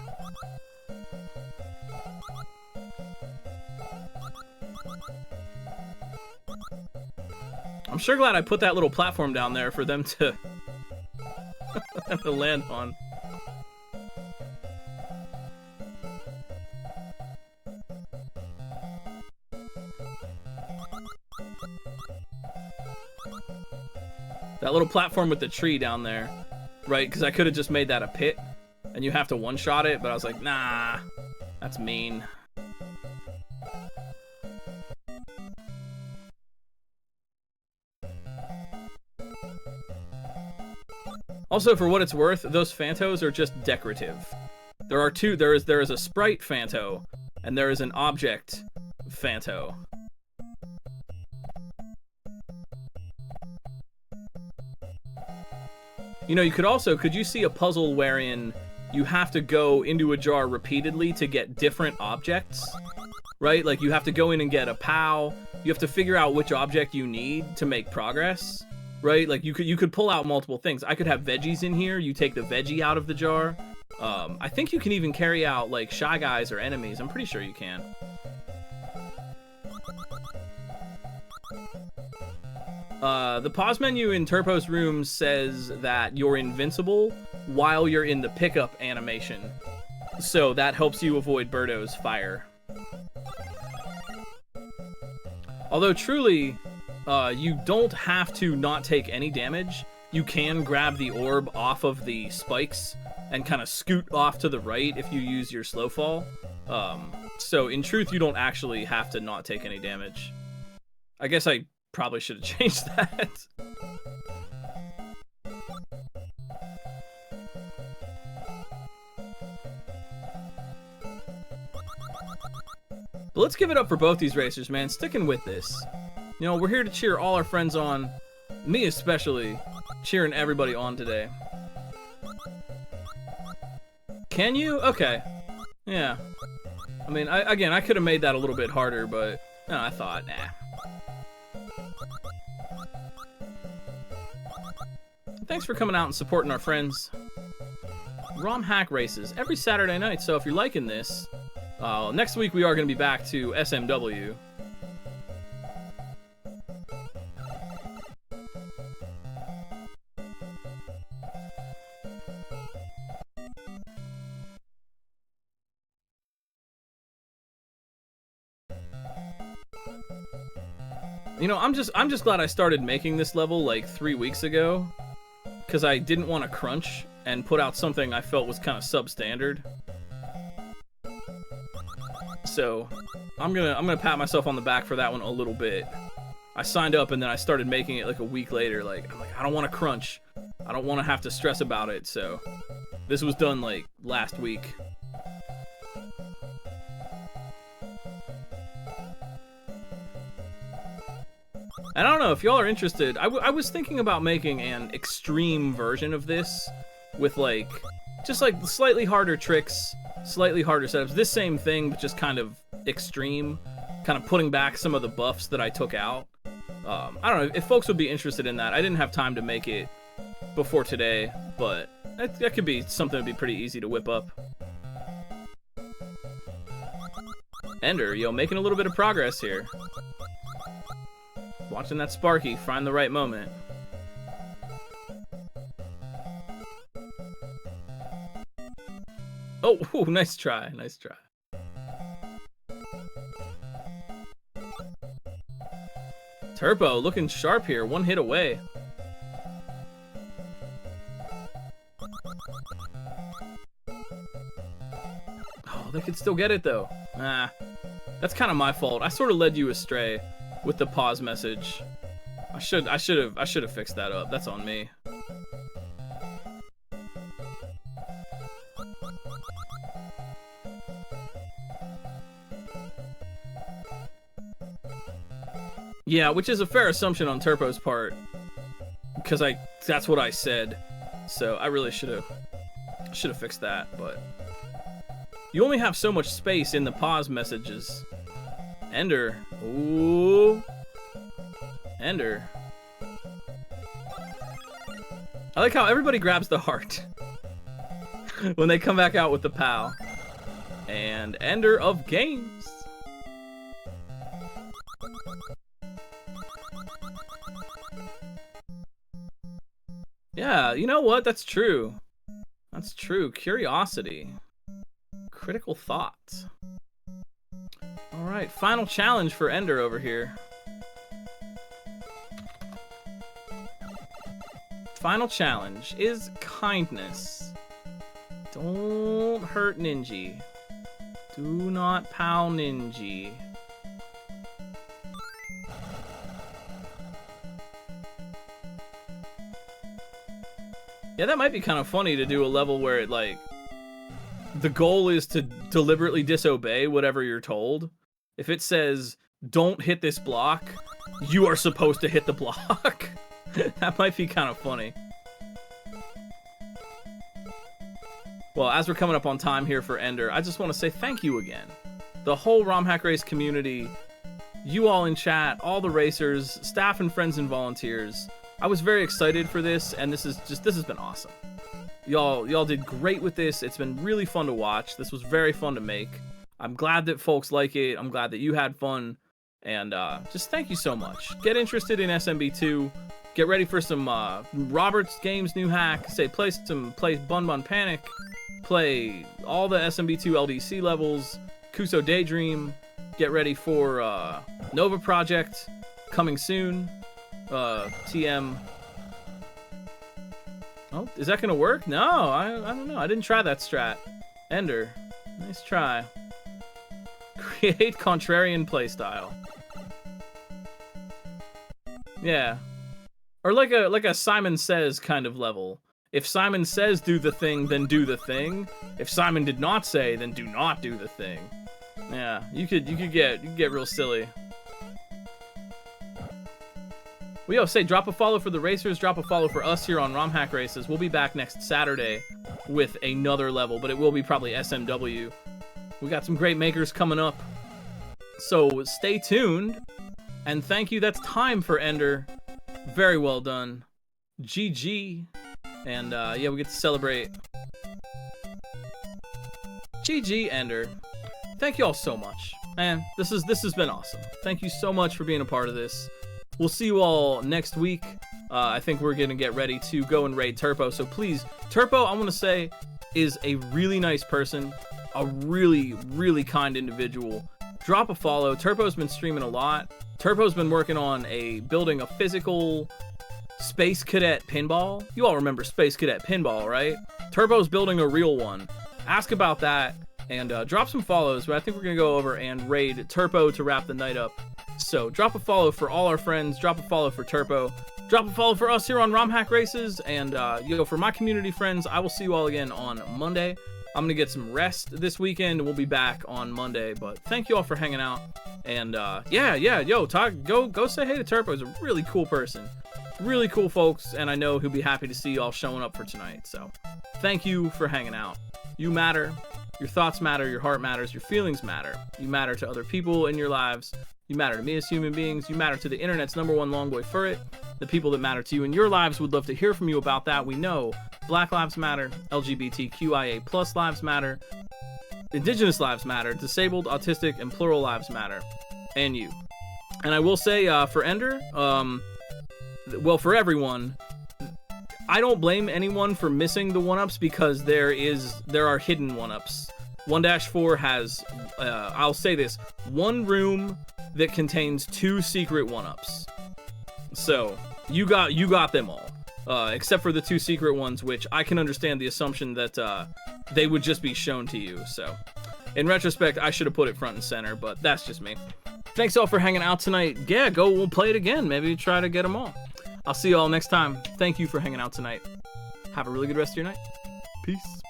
I'm sure glad I put that little platform down there for them to, to land on. That little platform with the tree down there, right? Because I could have just made that a pit, and you have to one-shot it, but I was like, nah, that's mean. Also, for what it's worth, those Phantos are just decorative. There are two. There is a sprite Phanto, and there is an object Phanto. You know, you could also, could you see a puzzle wherein you have to go into a jar repeatedly to get different objects? Right? Like, you have to go in and get a POW. You have to figure out which object you need to make progress. Right? Like, you could pull out multiple things. I could have veggies in here. You take the veggie out of the jar. I think you can even carry out, like, Shy Guys or enemies. I'm pretty sure you can. The pause menu in Turpo's room says that you're invincible while you're in the pickup animation. So that helps you avoid Birdo's fire. Although truly, you don't have to not take any damage. You can grab the orb off of the spikes and kind of scoot off to the right if you use your slow fall. So in truth, you don't actually have to not take any damage. I guess I probably should have changed that. But let's give it up for both these racers, man. Sticking with this. You know, we're here to cheer all our friends on. Me especially. Cheering everybody on today. Can you? Okay. Yeah. I mean, again, I could have made that a little bit harder, but no, I thought, nah. Thanks for coming out and supporting our friends. ROM hack races every Saturday night, so if you're liking this, next week we are going to be back to SMW. You know, I'm just glad I started making this level like 3 weeks ago, because I didn't want to crunch and put out something I felt was kind of substandard. So I'm gonna pat myself on the back for that one a little bit. I signed up and then I started making it like a week later. Like, I'm like, I don't want to crunch. I don't want to have to stress about it. So this was done like last week. And I don't know if y'all are interested. I was thinking about making an extreme version of this with like, just like slightly harder tricks, slightly harder setups. This same thing, but just kind of extreme, kind of putting back some of the buffs that I took out. I don't know if folks would be interested in that. I didn't have time to make it before today, but that could be something that'd be pretty easy to whip up. Ender, yo, making a little bit of progress here. Watching that Sparky find the right moment. Oh, ooh, nice try, nice try. Turbo looking sharp here, one hit away. Oh, they could still get it though. Ah, that's kind of my fault. I sort of led you astray with the pause message. I should have fixed that up. That's on me. Yeah, which is a fair assumption on Turpo's part, because that's what I said. So I really should have fixed that, but you only have so much space in the pause messages. Ender. Ooh. Ender. I like how everybody grabs the heart when they come back out with the POW. And Ender of games. Yeah, you know what? That's true. That's true. Curiosity. Critical thought. Alright, final challenge for Ender over here. Final challenge is kindness. Don't hurt Ninji. Do not POW Ninji. Yeah, that might be kind of funny to do a level where it, like, the goal is to deliberately disobey whatever you're told. If it says, don't hit this block, you are supposed to hit the block. That might be kind of funny. Well, as we're coming up on time here for Ender, I just want to say thank you again. The whole ROM Hack Race community, you all in chat, all the racers, staff and friends and volunteers. I was very excited for this, and this has been awesome. Y'all did great with this. It's been really fun to watch. This was very fun to make. I'm glad that folks like it. I'm glad that you had fun. And just thank you so much. Get interested in SMB2. Get ready for some Roberts Games new hack. Play Bun Bun Panic. Play all the SMB2 LDC levels. Kuso Daydream. Get ready for Nova Project coming soon. TM. Oh, is that gonna work? No, I don't know. I didn't try that strat. Ender, nice try. Create contrarian playstyle. Yeah, or like a Simon Says kind of level. If Simon says do the thing, then do the thing. If Simon did not say, then do not do the thing. Yeah, you could get real silly. Well, yo, say drop a follow for the racers, drop a follow for us here on ROM Hack Races. We'll be back next Saturday with another level, but it will be probably SMW. We got some great makers coming up. So stay tuned. And thank you. That's time for Ender. Very well done. GG. And yeah, we get to celebrate. GG, Ender. Thank you all so much. Man, this has been awesome. Thank you so much for being a part of this. We'll see you all next week. I think we're gonna get ready to go and raid Turpo. So please, Turpo, I want to say, is a really nice person, a really, really kind individual. Drop a follow. Turpo's been streaming a lot. Turpo's been working on building a physical Space Cadet pinball. You all remember Space Cadet pinball, right? Turpo's building a real one. Ask about that and drop some follows. But I think we're gonna go over and raid Turpo to wrap the night up. So drop a follow for all our friends. Drop a follow for Turpo. Drop a follow for us here on ROM Hack Races. And for my community friends, I will see you all again on Monday. I'm gonna get some rest this weekend. We'll be back on Monday. But thank you all for hanging out. And yeah, yo, go say hey to Turbo. He's a really cool person, really cool folks, and I know he'll be happy to see you all showing up for tonight. So thank you for hanging out. You matter. Your thoughts matter, your heart matters, your feelings matter. You matter to other people in your lives. You matter to me as human beings. You matter to the internet's #1 long boy for it. The people that matter to you in your lives would love to hear from you about that. We know Black Lives Matter, LGBTQIA+ lives matter, Indigenous lives matter, disabled, autistic, and plural lives matter, and you. And I will say for Ender, well, for everyone, I don't blame anyone for missing the 1-ups because there are hidden 1-ups. 1-4 has, I'll say this, one room that contains 2 secret 1-ups. So you got them all, except for the 2 secret ones, which I can understand the assumption that they would just be shown to you. So in retrospect, I should have put it front and center, but that's just me. Thanks all for hanging out tonight. Yeah, we'll play it again. Maybe try to get them all. I'll see you all next time. Thank you for hanging out tonight. Have a really good rest of your night. Peace.